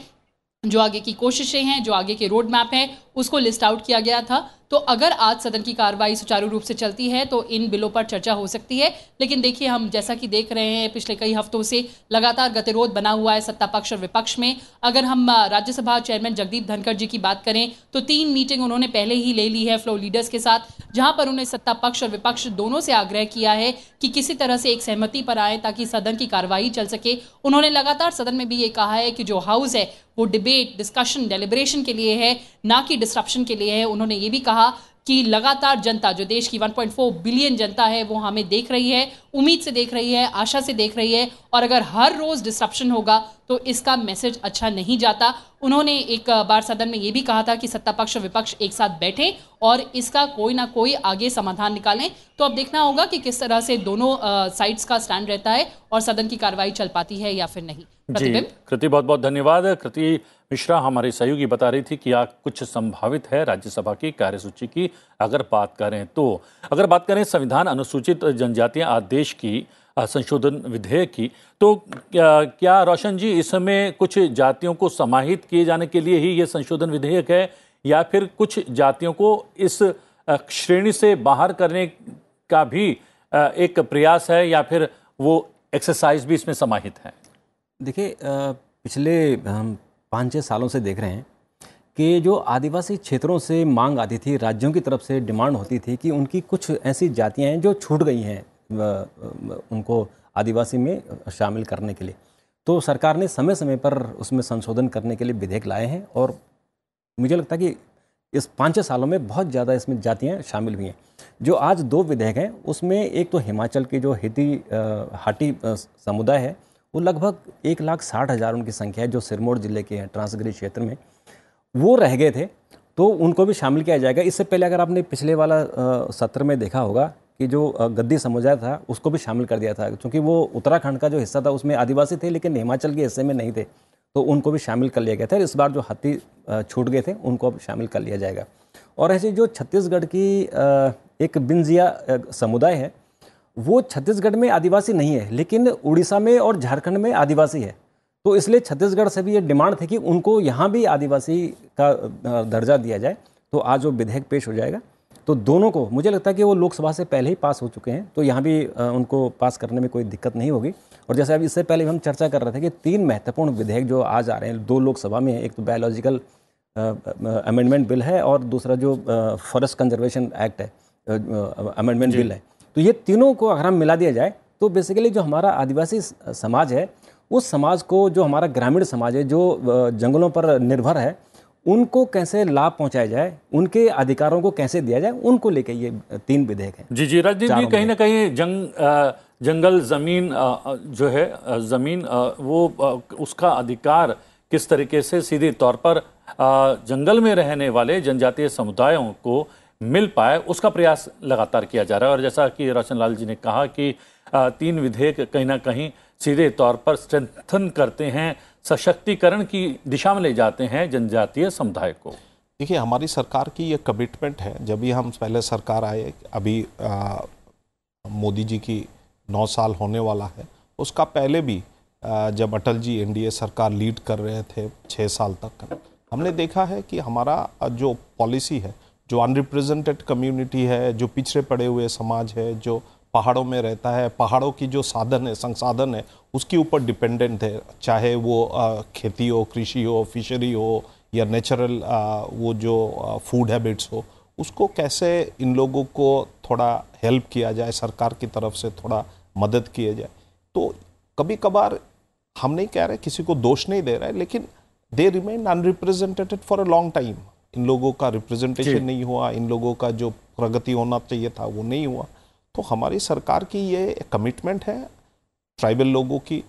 जो आगे की कोशिशें हैं, जो आगे के रोड मैप हैं, उसको लिस्ट आउट किया गया था। तो अगर आज सदन की कार्रवाई सुचारू रूप से चलती है तो इन बिलों पर चर्चा हो सकती है। लेकिन देखिए हम जैसा कि देख रहे हैं पिछले कई हफ्तों से लगातार गतिरोध बना हुआ है सत्ता पक्ष और विपक्ष में। अगर हम राज्यसभा चेयरमैन जगदीप धनखड़ जी की बात करें तो 3 मीटिंग उन्होंने पहले ही ले ली है फ्लोर लीडर्स के साथ, जहां पर उन्होंने सत्ता पक्ष और विपक्ष दोनों से आग्रह किया है कि किसी तरह से एक सहमति पर आए ताकि सदन की कार्रवाई चल सके। उन्होंने लगातार सदन में भी ये कहा है कि जो हाउस है वो डिबेट, डिस्कशन, डेलिब्रेशन के लिए है, ना कि डिस्ट्रप्शन के लिए है। उन्होंने ये भी कहा कि लगातार जनता, जो देश की 1.4 बिलियन जनता है, वो हमें देख रही है, उम्मीद से देख रही है, आशा से देख रही है और अगर हर रोज़ डिस्ट्रप्शन होगा तो इसका मैसेज अच्छा नहीं जाता। उन्होंने एक बार सदन में ये भी कहा था कि सत्ता पक्ष और विपक्ष एक साथ बैठें और इसका कोई ना कोई आगे समाधान निकालें। तो अब देखना होगा कि किस तरह से दोनों साइड्स का स्टैंड रहता है और सदन की कार्रवाई चल पाती है या फिर नहीं। जी कृति, बहुत बहुत धन्यवाद। कृति मिश्रा हमारी सहयोगी बता रही थी कि आज कुछ संभावित है राज्यसभा की कार्यसूची की। अगर बात करें संविधान अनुसूचित जनजातीय आदेश की संशोधन विधेयक की, तो क्या रोशन जी इसमें कुछ जातियों को समाहित किए जाने के लिए ही ये संशोधन विधेयक है या फिर कुछ जातियों को इस श्रेणी से बाहर करने का भी एक प्रयास है या फिर वो एक्सरसाइज भी इसमें समाहित है? देखिए पिछले हम 5-6 सालों से देख रहे हैं कि जो आदिवासी क्षेत्रों से मांग आती थी, राज्यों की तरफ से डिमांड होती थी कि उनकी कुछ ऐसी जातियां हैं जो छूट गई हैं उनको आदिवासी में शामिल करने के लिए। तो सरकार ने समय समय पर उसमें संशोधन करने के लिए विधेयक लाए हैं और मुझे लगता है कि इस 5-6 सालों में बहुत ज़्यादा इसमें जातियां शामिल हुई हैं। जो आज 2 विधेयक हैं उसमें एक तो हिमाचल के जो हाटी समुदाय है वो लगभग 1,60,000 उनकी संख्या है जो सिरमौर जिले के हैं, ट्रांसगिरी क्षेत्र में वो रह गए थे, तो उनको भी शामिल किया जाएगा। इससे पहले अगर आपने पिछले वाला सत्र में देखा होगा कि जो गद्दी समुदाय था उसको भी शामिल कर दिया था, क्योंकि वो उत्तराखंड का जो हिस्सा था उसमें आदिवासी थे लेकिन हिमाचल के हिस्से में नहीं थे, तो उनको भी शामिल कर लिया गया था। इस बार जो हाथी छूट गए थे उनको अब शामिल कर लिया जाएगा। और ऐसे जो छत्तीसगढ़ की एक बिंजिया समुदाय है वो छत्तीसगढ़ में आदिवासी नहीं है लेकिन उड़ीसा में और झारखंड में आदिवासी है, तो इसलिए छत्तीसगढ़ से भी ये डिमांड थी कि उनको यहाँ भी आदिवासी का दर्जा दिया जाए। तो आज वो विधेयक पेश हो जाएगा, तो दोनों को मुझे लगता है कि वो लोकसभा से पहले ही पास हो चुके हैं, तो यहाँ भी उनको पास करने में कोई दिक्कत नहीं होगी। और जैसे अभी इससे पहले हम चर्चा कर रहे थे कि 3 महत्वपूर्ण विधेयक जो आज आ रहे हैं, 2 लोकसभा में, एक तो बायोलॉजिकल अमेंडमेंट बिल है और दूसरा जो फॉरेस्ट कंजर्वेशन एक्ट है अमेंडमेंट बिल है। तो ये तीनों को अगर हम मिला दिया जाए तो बेसिकली जो हमारा आदिवासी समाज है उस समाज को, जो हमारा ग्रामीण समाज है जो जंगलों पर निर्भर है, उनको कैसे लाभ पहुंचाया जाए, उनके अधिकारों को कैसे दिया जाए, उनको लेके ये 3 विधेयक हैं। जी राजदीप जी, कहीं ना कहीं जंगल जमीन जो है जमीन उसका अधिकार किस तरीके से सीधे तौर पर जंगल में रहने वाले जनजातीय समुदायों को मिल पाए, उसका प्रयास लगातार किया जा रहा है। और जैसा कि रोशन लाल जी ने कहा कि 3 विधेयक कहीं ना कहीं सीधे तौर पर स्ट्रेंथन करते हैं, सशक्तिकरण की दिशा में ले जाते हैं जनजातीय समुदाय को। देखिए, हमारी सरकार की ये कमिटमेंट है। जब भी हम पहले सरकार आए, अभी मोदी जी की 9 साल होने वाला है, उसका पहले भी जब अटल जी एनडीए सरकार लीड कर रहे थे 6 साल तक, हमने देखा है कि हमारा जो पॉलिसी है, जो अनरिप्रेजेंटेड कम्युनिटी है, जो पिछड़े पड़े हुए समाज है, जो पहाड़ों में रहता है, पहाड़ों की जो साधन है, संसाधन है, उसके ऊपर डिपेंडेंट है, चाहे वो खेती हो, कृषि हो, फिशरी हो, या नेचुरल वो जो फूड हैबिट्स हो, उसको कैसे इन लोगों को थोड़ा हेल्प किया जाए, सरकार की तरफ से थोड़ा मदद किया जाए। तो कभी कभार हम नहीं कह रहे, किसी को दोष नहीं दे रहे, लेकिन they remain unrepresented for a long time. इन लोगों का रिप्रेजेंटेशन नहीं हुआ, इन लोगों का जो प्रगति होना चाहिए था वो नहीं हुआ। तो हमारी सरकार की ये कमिटमेंट है ट्राइबल लोगों की,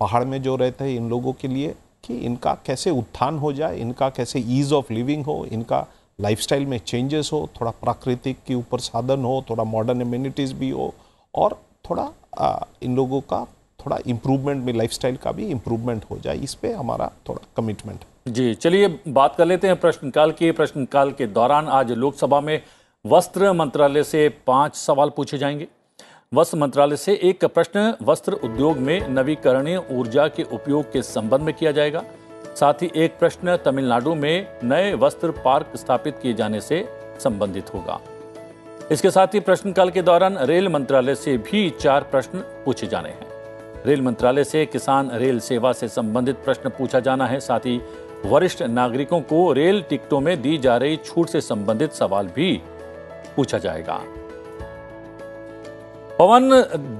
पहाड़ में जो रहते हैं इन लोगों के लिए, कि इनका कैसे उत्थान हो जाए, इनका कैसे ईज ऑफ लिविंग हो, इनका लाइफस्टाइल में चेंजेस हो, थोड़ा प्राकृतिक के ऊपर साधन हो, थोड़ा मॉडर्न एमिनिटीज भी हो, और थोड़ा इन लोगों का थोड़ा इम्प्रूवमेंट में, लाइफस्टाइल का भी इम्प्रूवमेंट हो जाए। इस पे हमारा थोड़ा कमिटमेंट है। जी, चलिए बात कर लेते हैं प्रश्नकाल की। प्रश्नकाल के दौरान आज लोकसभा में वस्त्र मंत्रालय से 5 सवाल पूछे जाएंगे। वस्त्र मंत्रालय से एक प्रश्न वस्त्र उद्योग में नवीकरणीय ऊर्जा के उपयोग के संबंध में किया जाएगा। साथ ही एक प्रश्न तमिलनाडु में नए वस्त्र पार्क स्थापित किए जाने से संबंधित होगा। इसके साथ ही प्रश्नकाल के दौरान रेल मंत्रालय से भी 4 प्रश्न पूछे जाने हैं। रेल मंत्रालय से किसान रेल सेवा से संबंधित प्रश्न पूछा जाना है। साथ ही वरिष्ठ नागरिकों को रेल टिकटों में दी जा रही छूट से संबंधित सवाल भी पूछा जाएगा। पवन,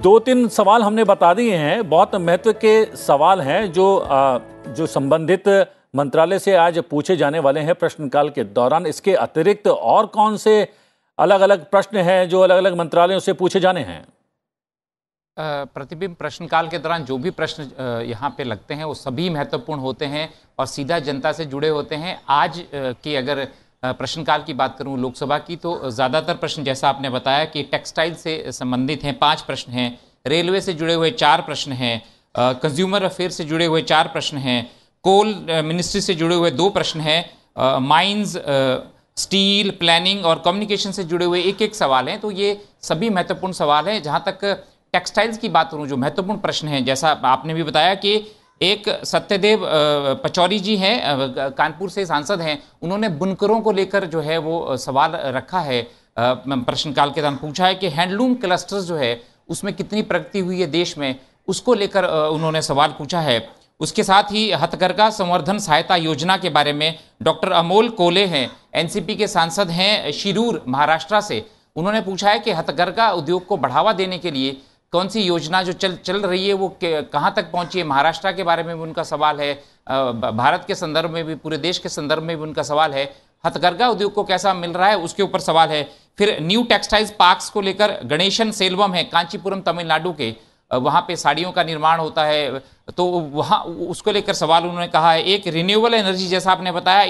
2-3 सवाल हमने बता दिए हैं, बहुत महत्व के सवाल हैं जो संबंधित मंत्रालय से आज पूछे जाने वाले हैं प्रश्नकाल के दौरान। इसके अतिरिक्त और कौन से अलग अलग प्रश्न हैं जो अलग अलग मंत्रालयों से पूछे जाने हैं? प्रतिबिंब प्रश्नकाल के दौरान जो भी प्रश्न यहाँ पे लगते हैं वो सभी महत्वपूर्ण होते हैं और सीधा जनता से जुड़े होते हैं। आज की अगर प्रश्नकाल की बात करूं लोकसभा की, तो ज़्यादातर प्रश्न जैसा आपने बताया कि टेक्सटाइल से संबंधित हैं, 5 प्रश्न हैं, रेलवे से जुड़े हुए 4 प्रश्न हैं, कंज्यूमर अफेयर से जुड़े हुए 4 प्रश्न हैं, कोल मिनिस्ट्री से जुड़े हुए 2 प्रश्न हैं, माइंस, स्टील, प्लानिंग और कम्युनिकेशन से जुड़े हुए 1-1 सवाल हैं। तो ये सभी महत्वपूर्ण सवाल हैं। जहाँ तक टेक्सटाइल्स की बात करूँ, जो महत्वपूर्ण प्रश्न हैं, जैसा आपने भी बताया कि एक सत्यदेव पचौरी जी हैं, कानपुर से सांसद हैं, उन्होंने बुनकरों को लेकर जो है वो सवाल रखा है, प्रश्नकाल के दौरान पूछा है कि हैंडलूम क्लस्टर्स जो है उसमें कितनी प्रगति हुई है देश में, उसको लेकर उन्होंने सवाल पूछा है। उसके साथ ही हथकरघा संवर्धन सहायता योजना के बारे में डॉक्टर अमोल कोले हैं, एनसीपी के सांसद हैं शिरूर महाराष्ट्र से, उन्होंने पूछा है कि हथकरघा उद्योग को बढ़ावा देने के लिए कौन सी योजना जो चल रही है वो कहाँ तक पहुंची है। महाराष्ट्र के बारे में भी उनका सवाल है, भारत के संदर्भ में भी, पूरे देश के संदर्भ में भी उनका सवाल है। हथकरघा उद्योग को कैसा मिल रहा है उसके ऊपर सवाल है। फिर न्यू टेक्सटाइल्स पार्क्स को लेकर गणेशन सेल्वम है कांचीपुरम तमिलनाडु के, वहाँ पे साड़ियों का निर्माण होता है, तो वहाँ उसको लेकर सवाल उन्होंने कहा है। एक रिन्यूएबल एनर्जी, जैसा आपने बताया,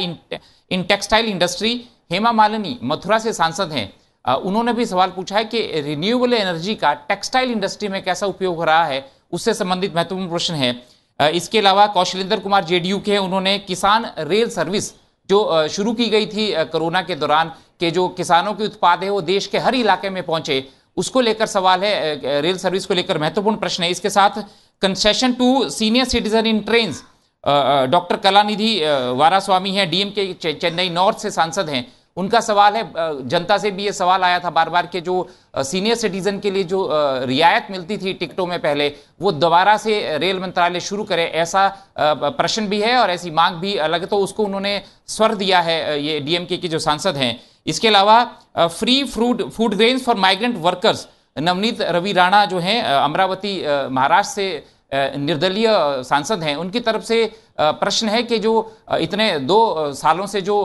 in textile industry, Hema Malini Mathura से सांसद हैं, उन्होंने भी सवाल पूछा है कि रिन्यूएबल एनर्जी का टेक्सटाइल इंडस्ट्री में कैसा उपयोग हो रहा है, उससे संबंधित महत्वपूर्ण प्रश्न है। इसके अलावा कौशलेंद्र कुमार जेडीयू के, उन्होंने किसान रेल सर्विस जो शुरू की गई थी कोरोना के दौरान, के जो किसानों के उत्पाद है वो देश के हर इलाके में पहुंचे, उसको लेकर सवाल है। रेल सर्विस को लेकर महत्वपूर्ण प्रश्न है। इसके साथ concession to senior citizen in trains, doctor Kalanidhi Veeraswamy है, डीएमके चेन्नई नॉर्थ से सांसद हैं, उनका सवाल है। जनता से भी ये सवाल आया था बार बार कि जो सीनियर सिटीजन के लिए जो रियायत मिलती थी टिकटों में पहले, वो दोबारा से रेल मंत्रालय शुरू करे, ऐसा प्रश्न भी है और ऐसी मांग भी अलग, तो उसको उन्होंने स्वर दिया है ये डीएमके के जो सांसद हैं। इसके अलावा free food grains for migrant workers, Navneet Ravi Rana जो हैं अमरावती महाराष्ट्र से निर्दलीय सांसद हैं, उनकी तरफ से प्रश्न है कि जो इतने 2 सालों से जो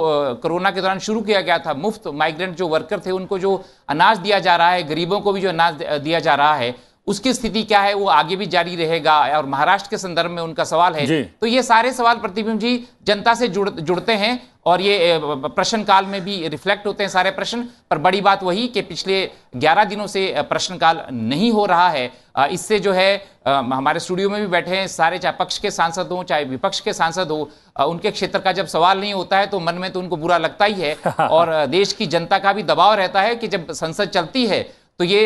कोरोना के दौरान शुरू किया गया था, मुफ्त माइग्रेंट जो वर्कर थे उनको जो अनाज दिया जा रहा है, गरीबों को भी जो अनाज दिया जा रहा है, उसकी स्थिति क्या है, वो आगे भी जारी रहेगा? और महाराष्ट्र के संदर्भ में उनका सवाल है। तो ये सारे सवाल प्रतिबिंब जी जनता से जुड़ते हैं और ये प्रश्नकाल में भी रिफ्लेक्ट होते हैं सारे प्रश्न। पर बड़ी बात वही कि पिछले 11 दिनों से प्रश्नकाल नहीं हो रहा है। इससे जो है हमारे स्टूडियो में भी बैठे हैं सारे, चाहे पक्ष के सांसद हो चाहे विपक्ष के सांसद हो, उनके क्षेत्र का जब सवाल नहीं होता है तो मन में तो उनको बुरा लगता ही है। और देश की जनता का भी दबाव रहता है कि जब संसद चलती है तो ये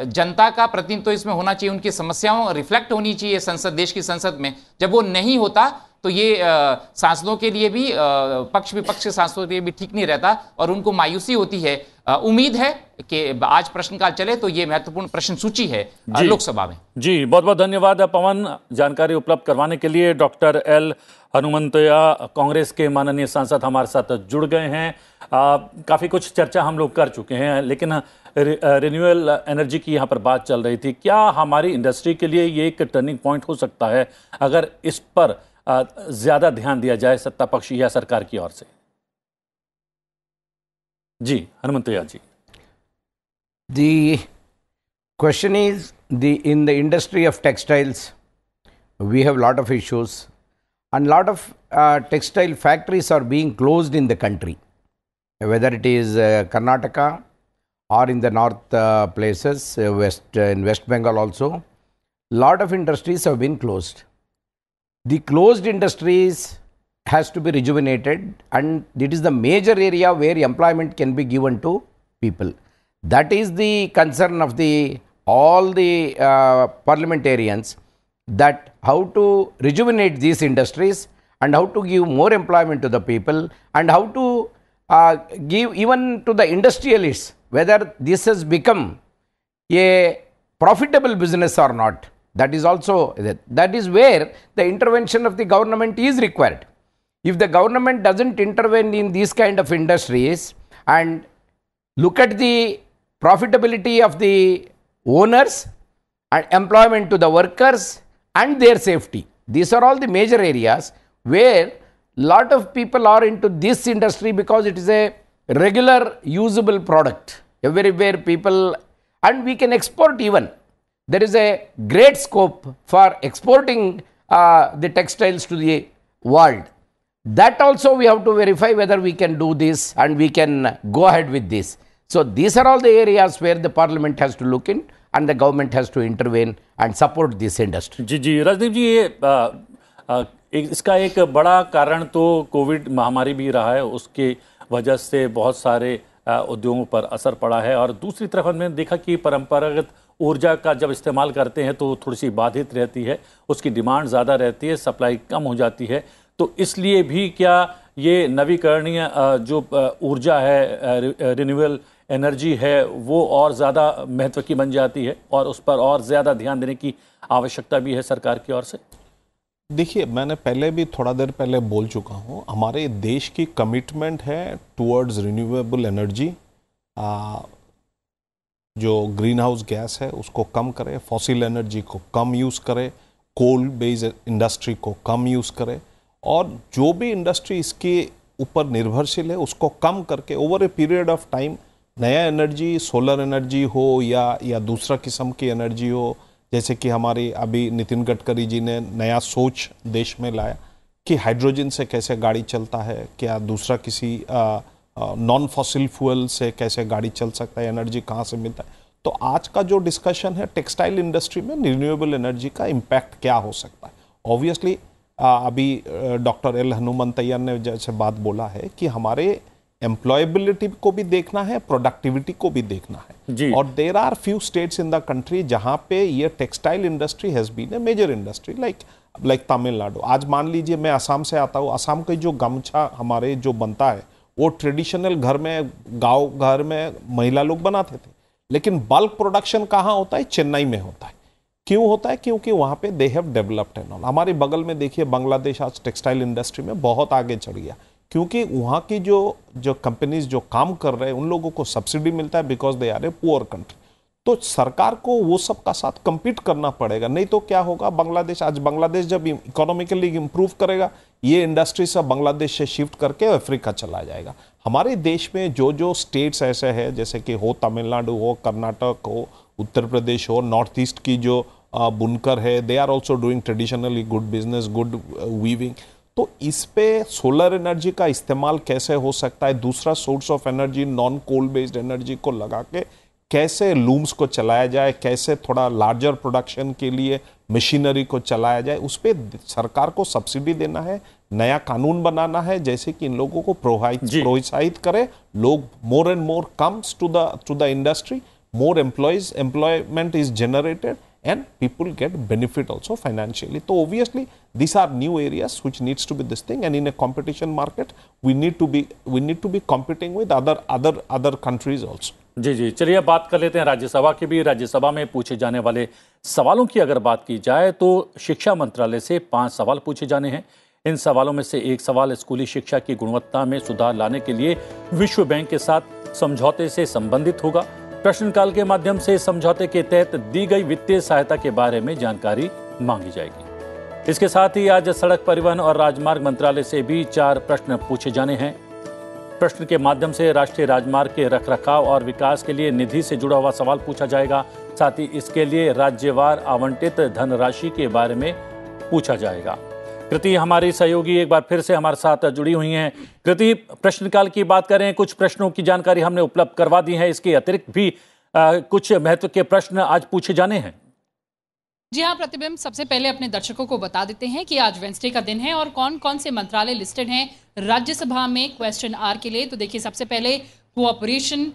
जनता का प्रतिनिधित्व तो इसमें होना चाहिए, उनकी समस्याओं रिफ्लेक्ट होनी चाहिए संसद, देश की संसद में। जब वो नहीं होता तो ये सांसदों के लिए भी, पक्ष विपक्ष के सांसदों के लिए भी ठीक नहीं रहता और उनको मायूसी होती है। उम्मीद है कि आज प्रश्नकाल चले तो ये महत्वपूर्ण प्रश्न सूची है लोकसभा में। जी बहुत बहुत धन्यवाद पवन, जानकारी उपलब्ध करवाने के लिए। डॉक्टर एल हनुमंतैया कांग्रेस के माननीय सांसद हमारे साथ जुड़ गए हैं। काफ़ी कुछ चर्चा हम लोग कर चुके हैं, लेकिन रिन्यूएबल एनर्जी की यहाँ पर बात चल रही थी। क्या हमारी इंडस्ट्री के लिए ये एक टर्निंग पॉइंट हो सकता है अगर इस पर ज़्यादा ध्यान दिया जाए सत्ता पक्ष या सरकार की ओर से? जी हनुमंतैया जी। The question is, in the industry of textiles, we have lot of issues, and lot of textile factories are being closed in the country, whether it is Karnataka or in the north places, in West Bengal also. Lot of industries have been closed. The closed industries has to be rejuvenated, and it is the major area where employment can be given to people. That is the concern of all the parliamentarians, that how to rejuvenate these industries and how to give more employment to the people, and how to give even to the industrialists whether this has become a profitable business or not. That is also, that is where the intervention of the government is required. If the government doesn't intervene in these kind of industries and look at the profitability of the owners and employment to the workers and their safety, these are all the major areas where lot of people are into this industry because it is a regular usable product. Everywhere people, and we can export even. There is a great scope for exporting the textiles to the world. That also we have to verify whether we can do this and we can go ahead with this. So these are all the areas where the parliament has to look in and the government has to intervene and support this industry. जी राजदीप जी, ये इसका एक बड़ा कारण तो Covid महामारी भी रहा है, उसके वजह से बहुत सारे उद्योगों पर असर पड़ा है। और दूसरी तरफ हमने देखा कि परंपरागत ऊर्जा का जब इस्तेमाल करते हैं तो थोड़ी सी बाधित रहती है, उसकी डिमांड ज़्यादा रहती है, सप्लाई कम हो जाती है। तो इसलिए भी क्या ये नवीकरणीय जो ऊर्जा है, रिन्यूएबल एनर्जी है, वो और ज़्यादा महत्व की बन जाती है और उस पर और ज़्यादा ध्यान देने की आवश्यकता भी है सरकार की ओर से? देखिए, मैंने पहले भी थोड़ा देर पहले बोल चुका हूँ, हमारे देश की कमिटमेंट है टुवर्ड्स रिन्यूएबल एनर्जी। जो ग्रीन हाउस गैस है उसको कम करे, फॉसिल एनर्जी को कम यूज़ करे, कोल बेस्ड इंडस्ट्री को कम यूज़ करे, और जो भी इंडस्ट्री इसके ऊपर निर्भरशील है उसको कम करके over a period of time नया एनर्जी, सोलर एनर्जी हो या दूसरा किस्म की एनर्जी हो, जैसे कि हमारी अभी नितिन गडकरी जी ने नया सोच देश में लाया कि हाइड्रोजन से कैसे गाड़ी चलता है, क्या दूसरा किसी नॉन फॉसिल फ्यूल से कैसे गाड़ी चल सकता है, एनर्जी कहाँ से मिलता है। तो आज का जो डिस्कशन है टेक्सटाइल इंडस्ट्री में रिन्यूएबल एनर्जी का इम्पैक्ट क्या हो सकता है। ऑब्वियसली अभी डॉक्टर एल हनुमंतैया ने जैसे बात बोला है कि हमारे एम्प्लॉयबिलिटी को भी देखना है, प्रोडक्टिविटी को भी देखना है, और there are few states in the country जहाँ पे ये textile industry has been a major industry, like Tamil Nadu. आज मान लीजिए मैं असम से आता हूँ, असम के जो गमछा हमारे जो बनता है वो ट्रेडिशनल घर में, गांव घर में महिला लोग बनाते थे, लेकिन बल्क प्रोडक्शन कहाँ होता है? चेन्नई में होता है। क्यों होता है? क्योंकि वहाँ पे they have developed and all. हमारे बगल में देखिए बांग्लादेश आज टेक्सटाइल इंडस्ट्री में बहुत आगे चढ़ गया, क्योंकि वहाँ की जो कंपनीज जो काम कर रहे हैं उन लोगों को सब्सिडी मिलता है because they are a poor country. तो सरकार को वो सब का साथ compete करना पड़ेगा, नहीं तो क्या होगा, बांग्लादेश जब इकोनॉमिकली इंप्रूव करेगा, ये इंडस्ट्री सब बांग्लादेश से शिफ्ट करके अफ्रीका चला जाएगा। हमारे देश में जो जो स्टेट्स ऐसे हैं, जैसे कि हो तमिलनाडु हो, कर्नाटक हो, उत्तर प्रदेश हो, नॉर्थ ईस्ट की जो बुनकर है, they are also doing traditionally good business, good weaving. तो इस पे सोलर एनर्जी का इस्तेमाल कैसे हो सकता है, दूसरा source of energy non coal based energy को लगा के कैसे लूम्स को चलाया जाए, कैसे थोड़ा लार्जर प्रोडक्शन के लिए मशीनरी को चलाया जाए, उस पर सरकार को सब्सिडी देना है, नया कानून बनाना है, जैसे कि इन लोगों को प्रोत्साहित करे, लोग more and more comes to the industry, more employment is generated and people get benefit also financially. So obviously these are new areas which needs to be this thing, and in a competition market we need to be competing with other countries also. जी, चलिए अब बात कर लेते हैं राज्यसभा की भी। राज्यसभा में पूछे जाने वाले सवालों की अगर बात की जाए तो शिक्षा मंत्रालय से 5 सवाल पूछे जाने हैं। इन सवालों में से एक सवाल स्कूली शिक्षा की गुणवत्ता में सुधार लाने के लिए विश्व बैंक के साथ समझौते से संबंधित होगा। प्रश्नकाल के माध्यम से समझौते के तहत दी गई वित्तीय सहायता के बारे में जानकारी मांगी जाएगी। इसके साथ ही आज सड़क परिवहन और राजमार्ग मंत्रालय से भी 4 प्रश्न पूछे जाने हैं। प्रश्न के माध्यम से राष्ट्रीय राजमार्ग के रखरखाव और विकास के लिए निधि से जुड़ा हुआ सवाल पूछा जाएगा। साथ ही इसके लिए राज्यवार आवंटित धनराशि के बारे में पूछा जाएगा। कृति हमारी सहयोगी एक बार फिर से हमारे साथ जुड़ी हुई हैं। कृति, प्रश्नकाल की बात करें, कुछ प्रश्नों की जानकारी हमने उपलब्ध करवा दी है, इसके अतिरिक्त भी कुछ महत्व के प्रश्न आज पूछे जाने हैं। जी हाँ प्रतिबिंब, सबसे पहले अपने दर्शकों को बता देते हैं कि आज वेंसडे का दिन है और कौन कौन से मंत्रालय लिस्टेड हैं राज्यसभा में क्वेश्चन आवर के लिए। तो देखिए, सबसे पहले कोऑपरेशन,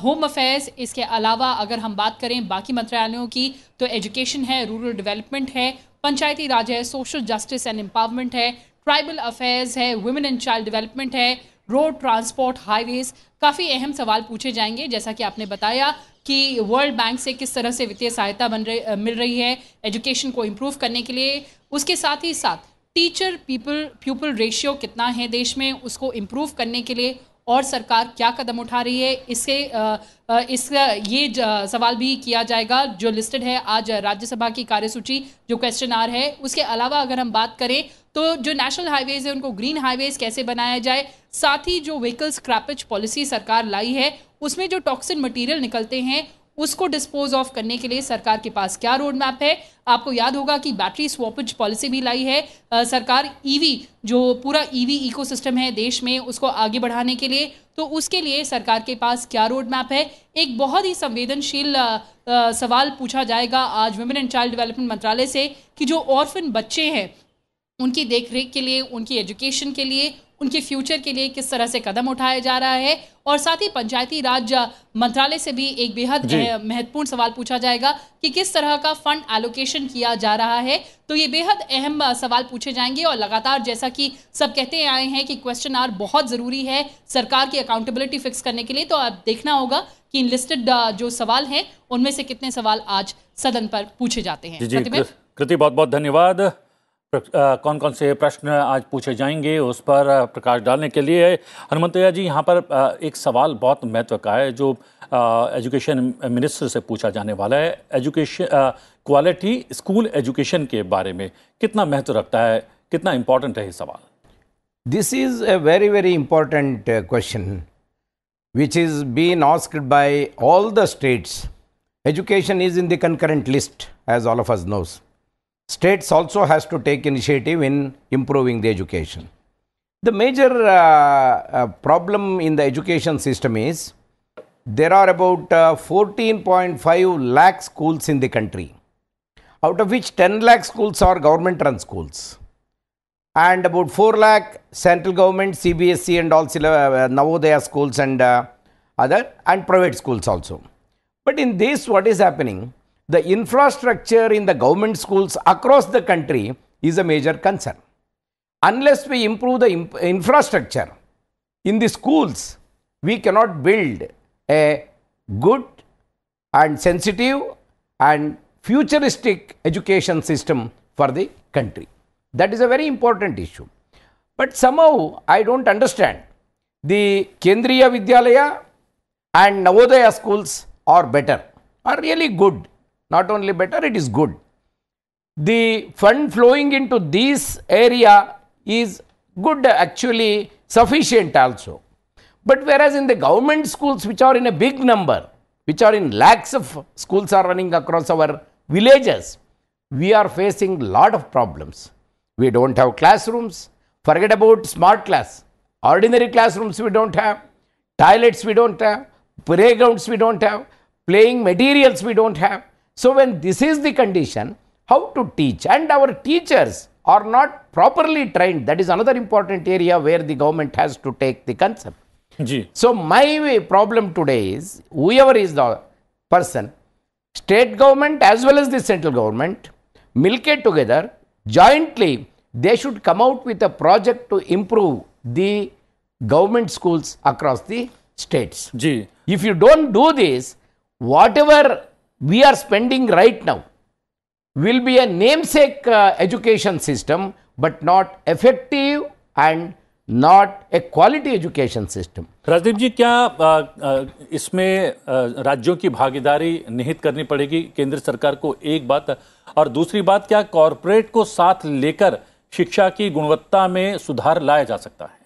होम अफेयर्स, इसके अलावा अगर हम बात करें बाकी मंत्रालयों की तो एजुकेशन है, रूरल डेवलपमेंट है, पंचायती राज है, सोशल जस्टिस एंड एम्पावरमेंट है, ट्राइबल अफेयर्स है, वुमेन एंड चाइल्ड डेवलपमेंट है, रोड ट्रांसपोर्ट, हाईवेज। काफ़ी अहम सवाल पूछे जाएंगे, जैसा कि आपने बताया कि वर्ल्ड बैंक से किस तरह से वित्तीय सहायता मिल रही है एजुकेशन को इम्प्रूव करने के लिए। उसके साथ ही साथ टीचर प्यूपल रेशियो कितना है देश में, उसको इम्प्रूव करने के लिए और सरकार क्या कदम उठा रही है, इसका ये सवाल भी किया जाएगा जो लिस्टेड है आज राज्यसभा की कार्यसूची जो क्वेश्चन आवर है। उसके अलावा अगर हम बात करें तो जो नेशनल हाईवेज है उनको ग्रीन हाईवेज कैसे बनाया जाए, साथ ही जो व्हीकल स्क्रैपेज पॉलिसी सरकार लाई है उसमें जो टॉक्सिन मटेरियल निकलते हैं उसको डिस्पोज ऑफ करने के लिए सरकार के पास क्या रोड मैप है। आपको याद होगा कि बैटरी स्वॉपेज पॉलिसी भी लाई है सरकार, ईवी जो पूरा ईवी इकोसिस्टम है देश में उसको आगे बढ़ाने के लिए, तो उसके लिए सरकार के पास क्या रोड मैप है। एक बहुत ही संवेदनशील सवाल पूछा जाएगा आज वुमेन एंड चाइल्ड डेवलपमेंट मंत्रालय से कि जो ऑर्फन बच्चे हैं उनकी देखरेख के लिए, उनकी एजुकेशन के लिए, उनके फ्यूचर के लिए किस तरह से कदम उठाया जा रहा है। और साथ ही पंचायती राज मंत्रालय से भी एक बेहद महत्वपूर्ण सवाल पूछा जाएगा कि किस तरह का फंड एलोकेशन किया जा रहा है। तो ये बेहद अहम सवाल पूछे जाएंगे और लगातार जैसा कि सब कहते आए हैं कि क्वेश्चन आवर बहुत ज़रूरी है सरकार की अकाउंटेबिलिटी फिक्स करने के लिए। तो अब देखना होगा कि इन लिस्टेड जो सवाल हैं उनमें से कितने सवाल आज सदन पर पूछे जाते हैं। कृति, बहुत बहुत धन्यवाद। कौन कौन से प्रश्न आज पूछे जाएंगे उस पर प्रकाश डालने के लिए। हनुमंतैया जी, यहाँ पर एक सवाल बहुत महत्व का है जो एजुकेशन मिनिस्टर से पूछा जाने वाला है। एजुकेशन क्वालिटी स्कूल एजुकेशन के बारे में कितना महत्व रखता है, कितना इम्पोर्टेंट है ये सवाल? This is a very very important question which is being asked by all the states. Education is in the concurrent list, as all of us knows. States also has to take initiative in improving the education. The major problem in the education system is there are about 14.5 lakh schools in the country, out of which 10 lakh schools are government run schools and about 4 lakh central government CBSE and also Navodaya schools and other and private schools also. But in this, what is happening, the infrastructure in the government schools across the country is a major concern. Unless we improve the infrastructure in the schools, we cannot build a good and sensitive and futuristic education system for the country. That is a very important issue. But somehow I don't understand. The Kendriya Vidyalaya and Navodaya schools are better. are really good. Not only better, it is good. The fund flowing into this area is good, actually sufficient also. But whereas in the government schools, which are in a big number, which are in lakhs of schools are running across our villages, we are facing lot of problems. We don't have classrooms. Forget about smart class. Ordinary classrooms we don't have. Toilets we don't have. Playgrounds we don't have. Playing materials we don't have. So when this is the condition, how to teach? And our teachers are not properly trained. That is another important area where the government has to take the concept. जी So my problem today is, whoever is the person, state government as well as the central government, milk it together, jointly, they should come out with a project to improve the government schools across the states. जी If you don't do this, whatever we are spending right now will be a namesake education system, but not effective and not a quality education system. Rajdeep ji, क्या इसमें राज्यों की भागीदारी निहित करनी पड़ेगी केंद्र सरकार को, एक बात, और दूसरी बात, क्या कॉरपोरेट को साथ लेकर शिक्षा की गुणवत्ता में सुधार लाया जा सकता है?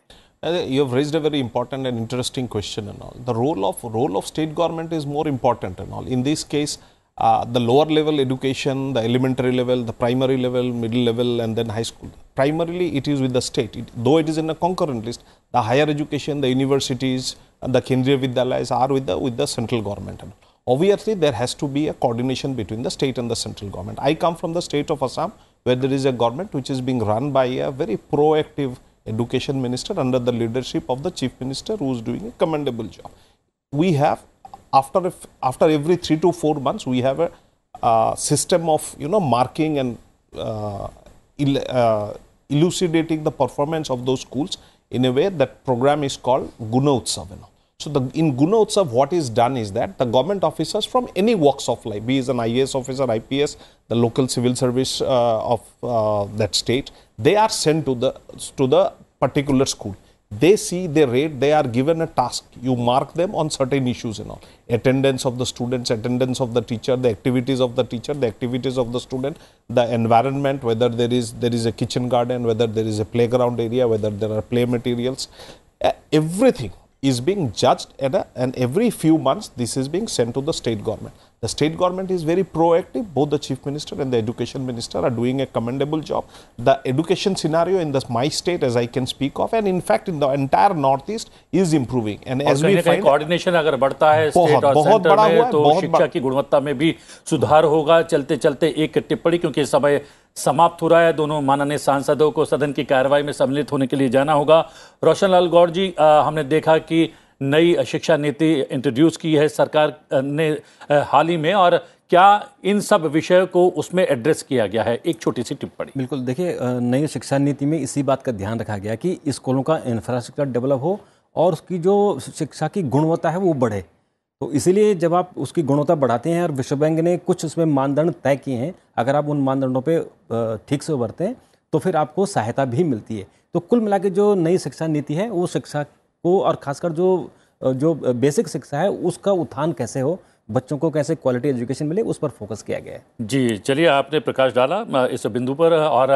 You have raised a very important and interesting question and all. The role of state government is more important and all. In this case, the lower level education, the elementary level, the primary level, middle level, and then high school. Primarily, it is with the state. Though it is in a concurrent list, the higher education, the universities, and the Kendriya Vidyalayas are with the central government. And obviously, there has to be a coordination between the state and the central government. I come from the state of Assam, where there is a government which is being run by a very proactive education minister under the leadership of the chief minister, who is doing a commendable job. We have, after every 3 to 4 months, we have a system of marking and elucidating the performance of those schools in a way. That program is called Guna Utsav. So in Guna Utsav, what is done is that the government officers from any walks of life, be it an IAS officer, IPS, the local civil service of that state, they are sent to the particular school. They see, they rate, they are given a task. You mark them on certain issues and all. Attendance of the students, attendance of the teacher, the activities of the teacher, the activities of the student, the environment, whether there is a kitchen garden, whether there is a playground area, whether there are play materials. Everything is being judged, and every few months this is being sent to the state government. The state government is very proactive. Both the chief minister and the education minister are doing a commendable job. The education scenario in my state, as I can speak of, and in fact in the entire northeast, is improving. And as we find, coordination अगर बढ़ता है state और centre में, तो शिक्षा की गुणवत्ता में भी सुधार होगा। चलते चलते एक टिप्पणी, क्योंकि समय समाप्त हो रहा है, दोनों माननीय सांसदों को सदन की कार्रवाई में सम्मिलित होने के लिए जाना होगा। रोशन लाल गौड़ जी, हमने देखा कि नई शिक्षा नीति इंट्रोड्यूस की है सरकार ने हाल ही में, और क्या इन सब विषयों को उसमें एड्रेस किया गया है? एक छोटी सी टिप्पणी। बिल्कुल, देखिए, नई शिक्षा नीति में इसी बात का ध्यान रखा गया कि स्कूलों का इंफ्रास्ट्रक्चर डेवलप हो और उसकी जो शिक्षा की गुणवत्ता है वो बढ़े। तो इसीलिए जब आप उसकी गुणवत्ता बढ़ाते हैं, और विश्व बैंक ने कुछ उसमें मानदंड तय किए हैं, अगर आप उन मानदंडों पे ठीक से उभरते हैं तो फिर आपको सहायता भी मिलती है। तो कुल मिला के जो नई शिक्षा नीति है, वो शिक्षा को, और खासकर जो बेसिक शिक्षा है, उसका उत्थान कैसे हो, बच्चों को कैसे क्वालिटी एजुकेशन मिले, उस पर फोकस किया गया है। जी, चलिए, आपने प्रकाश डाला इस बिंदु पर, और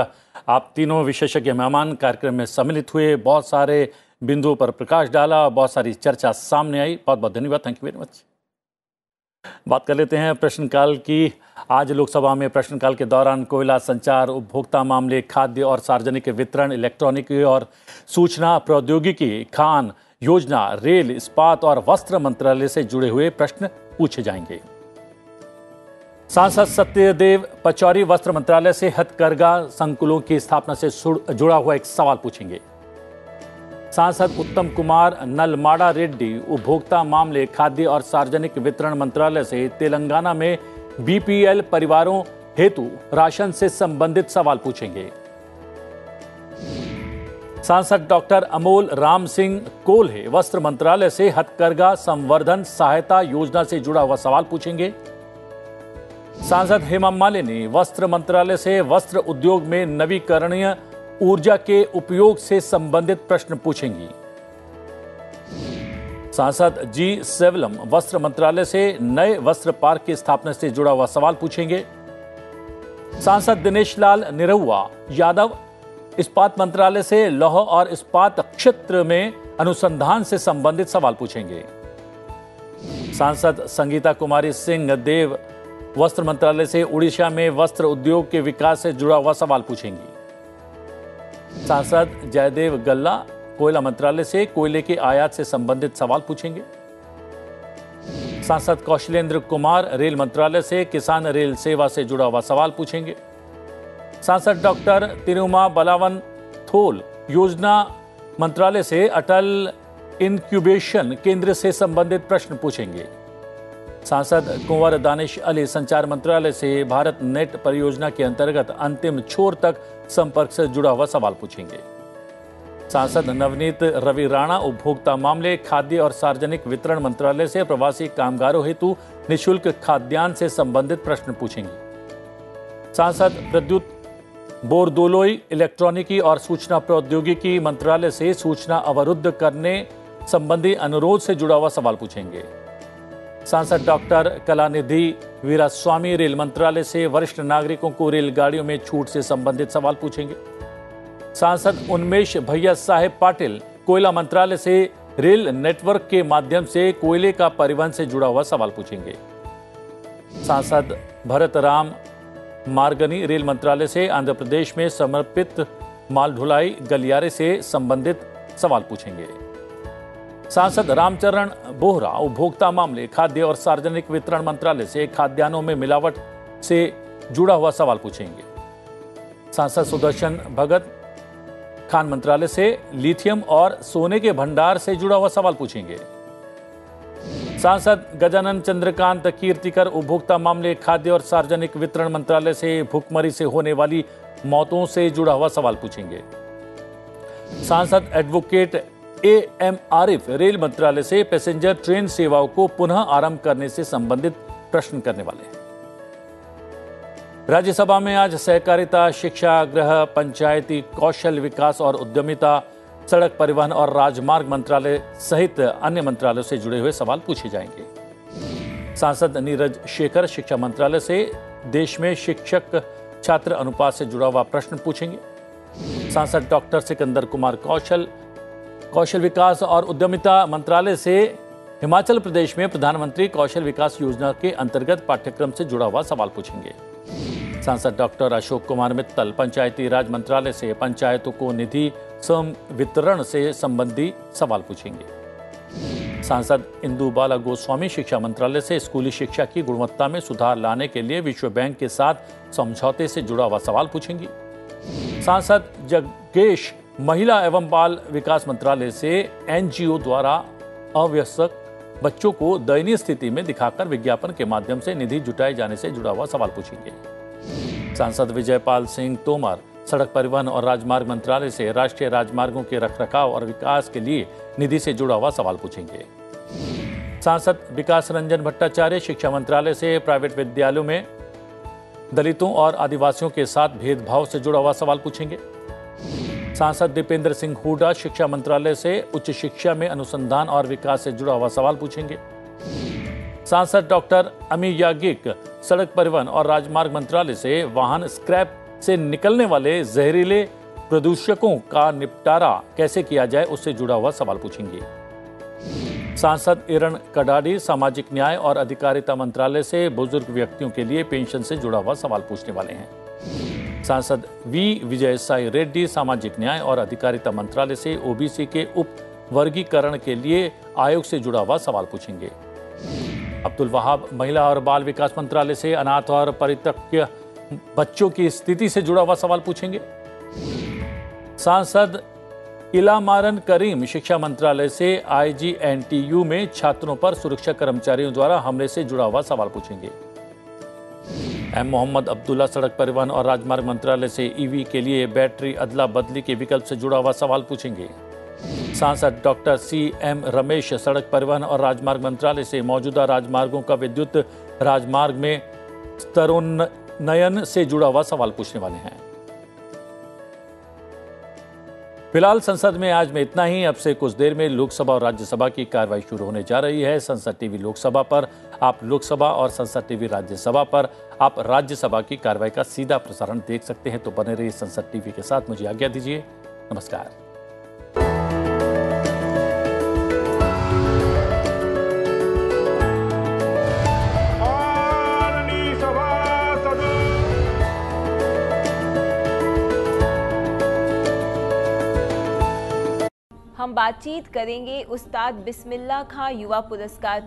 आप तीनों विशेषज्ञ मेहमान कार्यक्रम में सम्मिलित हुए, बहुत सारे बिंदुओं पर प्रकाश डाला, बहुत सारी चर्चा सामने आई। बहुत बहुत धन्यवाद, थैंक यू वेरी मच। बात कर लेते हैं प्रश्नकाल की। आज लोकसभा में प्रश्नकाल के दौरान कोयला, संचार, उपभोक्ता मामले, खाद्य और सार्वजनिक वितरण, इलेक्ट्रॉनिक और सूचना प्रौद्योगिकी, खान योजना, रेल, इस्पात और वस्त्र मंत्रालय से जुड़े हुए प्रश्न पूछे जाएंगे। सांसद सत्यदेव पचौरी वस्त्र मंत्रालय से हथकरघा संकुलों की स्थापना से जुड़ा हुआ एक सवाल पूछेंगे। सांसद उत्तम कुमार नलमाड़ा रेड्डी उपभोक्ता मामले, खाद्य और सार्वजनिक वितरण मंत्रालय से तेलंगाना में बीपीएल परिवारों हेतु राशन से संबंधित सवाल पूछेंगे। सांसद डॉक्टर अमोल राम सिंह कोल्हे वस्त्र मंत्रालय से हथकरघा संवर्धन सहायता योजना से जुड़ा हुआ सवाल पूछेंगे। सांसद हेमा मालिनी वस्त्र मंत्रालय से वस्त्र उद्योग में नवीकरणीय ऊर्जा के उपयोग से संबंधित प्रश्न पूछेंगी। सांसद जी सेवलम वस्त्र मंत्रालय से नए वस्त्र पार्क की स्थापना से जुड़ा हुआ सवाल पूछेंगे। सांसद दिनेश लाल निरहुआ यादव इस्पात मंत्रालय से लौह और इस्पात क्षेत्र में अनुसंधान से संबंधित सवाल पूछेंगे। सांसद संगीता कुमारी सिंह देव वस्त्र मंत्रालय से उड़ीसा में वस्त्र उद्योग के विकास से जुड़ा हुआ सवाल पूछेंगी। सांसद जयदेव गल्ला कोयला मंत्रालय से कोयले के आयात से संबंधित सवाल पूछेंगे। सांसद कौशलेंद्र कुमार रेल मंत्रालय से किसान रेल सेवा से जुड़ा हुआ सवाल पूछेंगे। सांसद डॉक्टर तिरुमा बलावन थोल योजना मंत्रालय से अटल इंक्यूबेशन केंद्र से संबंधित प्रश्न पूछेंगे। सांसद कुंवर दानिश अली संचार मंत्रालय से भारत नेट परियोजना के अंतर्गत अंतिम छोर तक संपर्क से जुड़ा हुआ सवाल पूछेंगे। सांसद नवनीत रवि राणा उपभोक्ता मामले खाद्य और सार्वजनिक वितरण मंत्रालय से प्रवासी कामगारों हेतु निःशुल्क खाद्यान्न से संबंधित प्रश्न पूछेंगे। सांसद प्रद्युत बोरदोलोई इलेक्ट्रॉनिकी और सूचना प्रौद्योगिकी मंत्रालय से सूचना अवरुद्ध करने संबंधी अनुरोध से जुड़ा हुआ सवाल पूछेंगे। सांसद डॉक्टर कलानिधि वीरास्वामी रेल मंत्रालय से वरिष्ठ नागरिकों को रेलगाड़ियों में छूट से संबंधित सवाल पूछेंगे। सांसद उन्मेष भैया साहेब पाटिल कोयला मंत्रालय से रेल नेटवर्क के माध्यम से कोयले का परिवहन से जुड़ा हुआ सवाल पूछेंगे। सांसद भरत राम मार्गनी रेल मंत्रालय से आंध्र प्रदेश में समर्पित माल ढुलाई गलियारे से संबंधित सवाल पूछेंगे। सांसद रामचरण बोहरा उपभोक्ता मामले खाद्य और सार्वजनिक वितरण मंत्रालय से खाद्यान्नों में मिलावट से जुड़ा हुआ सवाल पूछेंगे। सांसद सुदर्शन भगत खान मंत्रालय से लिथियम और सोने के भंडार से जुड़ा हुआ सवाल पूछेंगे। सांसद गजानन चंद्रकांत कीर्तिकर उपभोक्ता मामले खाद्य और सार्वजनिक वितरण मंत्रालय से भुखमरी से होने वाली मौतों से जुड़ा हुआ सवाल पूछेंगे। सांसद एडवोकेट AM आरिफ रेल मंत्रालय से पैसेंजर ट्रेन सेवाओं को पुनः आरंभ करने से संबंधित प्रश्न करने वाले हैं। राज्यसभा में आज सहकारिता, शिक्षा, गृह, पंचायती, कौशल विकास और उद्यमिता, सड़क परिवहन और राजमार्ग मंत्रालय सहित अन्य मंत्रालयों से जुड़े हुए सवाल पूछे जाएंगे। सांसद नीरज शेखर शिक्षा मंत्रालय से देश में शिक्षक छात्र अनुपात से जुड़ा हुआ प्रश्न पूछेंगे। सांसद डॉक्टर सिकंदर कुमार कौशल विकास और उद्यमिता मंत्रालय से हिमाचल प्रदेश में प्रधानमंत्री कौशल विकास योजना के अंतर्गत पाठ्यक्रम से जुड़ा हुआ सवाल पूछेंगे। सांसद डॉक्टर अशोक कुमार मित्तल पंचायती राज मंत्रालय से पंचायतों को निधि सम वितरण से संबंधी सवाल पूछेंगे। सांसद इंदु बाला गोस्वामी शिक्षा मंत्रालय से स्कूली शिक्षा की गुणवत्ता में सुधार लाने के लिए विश्व बैंक के साथ समझौते से जुड़ा हुआ सवाल पूछेंगी। सांसद जगेश महिला एवं बाल विकास मंत्रालय से NGO द्वारा अवयस्क बच्चों को दयनीय स्थिति में दिखाकर विज्ञापन के माध्यम से निधि जुटाए जाने से जुड़ा हुआ सवाल पूछेंगे। सांसद विजयपाल सिंह तोमर सड़क परिवहन और राजमार्ग मंत्रालय से राष्ट्रीय राजमार्गों के रखरखाव और विकास के लिए निधि से जुड़ा हुआ सवाल पूछेंगे। सांसद विकास रंजन भट्टाचार्य शिक्षा मंत्रालय से प्राइवेट विद्यालयों में दलितों और आदिवासियों के साथ भेदभाव से जुड़ा हुआ सवाल पूछेंगे। सांसद दीपेंद्र सिंह हुड्डा शिक्षा मंत्रालय से उच्च शिक्षा में अनुसंधान और विकास से जुड़ा हुआ सवाल पूछेंगे। सांसद डॉक्टर अमी याज्ञिक सड़क परिवहन और राजमार्ग मंत्रालय से वाहन स्क्रैप से निकलने वाले जहरीले प्रदूषकों का निपटारा कैसे किया जाए उससे जुड़ा हुआ सवाल पूछेंगे। सांसद इरण कडाडी सामाजिक न्याय और अधिकारिता मंत्रालय से बुजुर्ग व्यक्तियों के लिए पेंशन से जुड़ा हुआ सवाल पूछने वाले हैं। सांसद वी विजय साई रेड्डी सामाजिक न्याय और अधिकारिता मंत्रालय से OBC के उप वर्गीकरण के लिए आयोग से जुड़ा हुआ सवाल पूछेंगे। अब्दुल वहाब महिला और बाल विकास मंत्रालय से अनाथ और परित्यक्त बच्चों की स्थिति से जुड़ा हुआ सवाल पूछेंगे। सांसद इलामारन करीम शिक्षा मंत्रालय से IGNTU में छात्रों पर सुरक्षा कर्मचारियों द्वारा हमले से जुड़ा हुआ सवाल पूछेंगे। M मोहम्मद अब्दुल्ला सड़क परिवहन और राजमार्ग मंत्रालय से EV के लिए बैटरी अदला बदली के विकल्प से जुड़ा हुआ सवाल पूछेंगे। सांसद डॉक्टर CM रमेश सड़क परिवहन और राजमार्ग मंत्रालय से मौजूदा राजमार्गों का विद्युत राजमार्ग में स्तरोन्नयन से जुड़ा हुआ सवाल पूछने वाले हैं। फिलहाल संसद में आज में इतना ही। अब से कुछ देर में लोकसभा और राज्यसभा की कार्रवाई शुरू होने जा रही है। संसद टीवी लोकसभा पर आप लोकसभा और संसद टीवी राज्यसभा पर आप राज्यसभा की कार्रवाई का सीधा प्रसारण देख सकते हैं। तो बने रहिए संसद टीवी के साथ। मुझे आज्ञा दीजिए। नमस्कार। हम बातचीत करेंगे उस्ताद बिस्मिल्लाह खां युवा पुरस्कार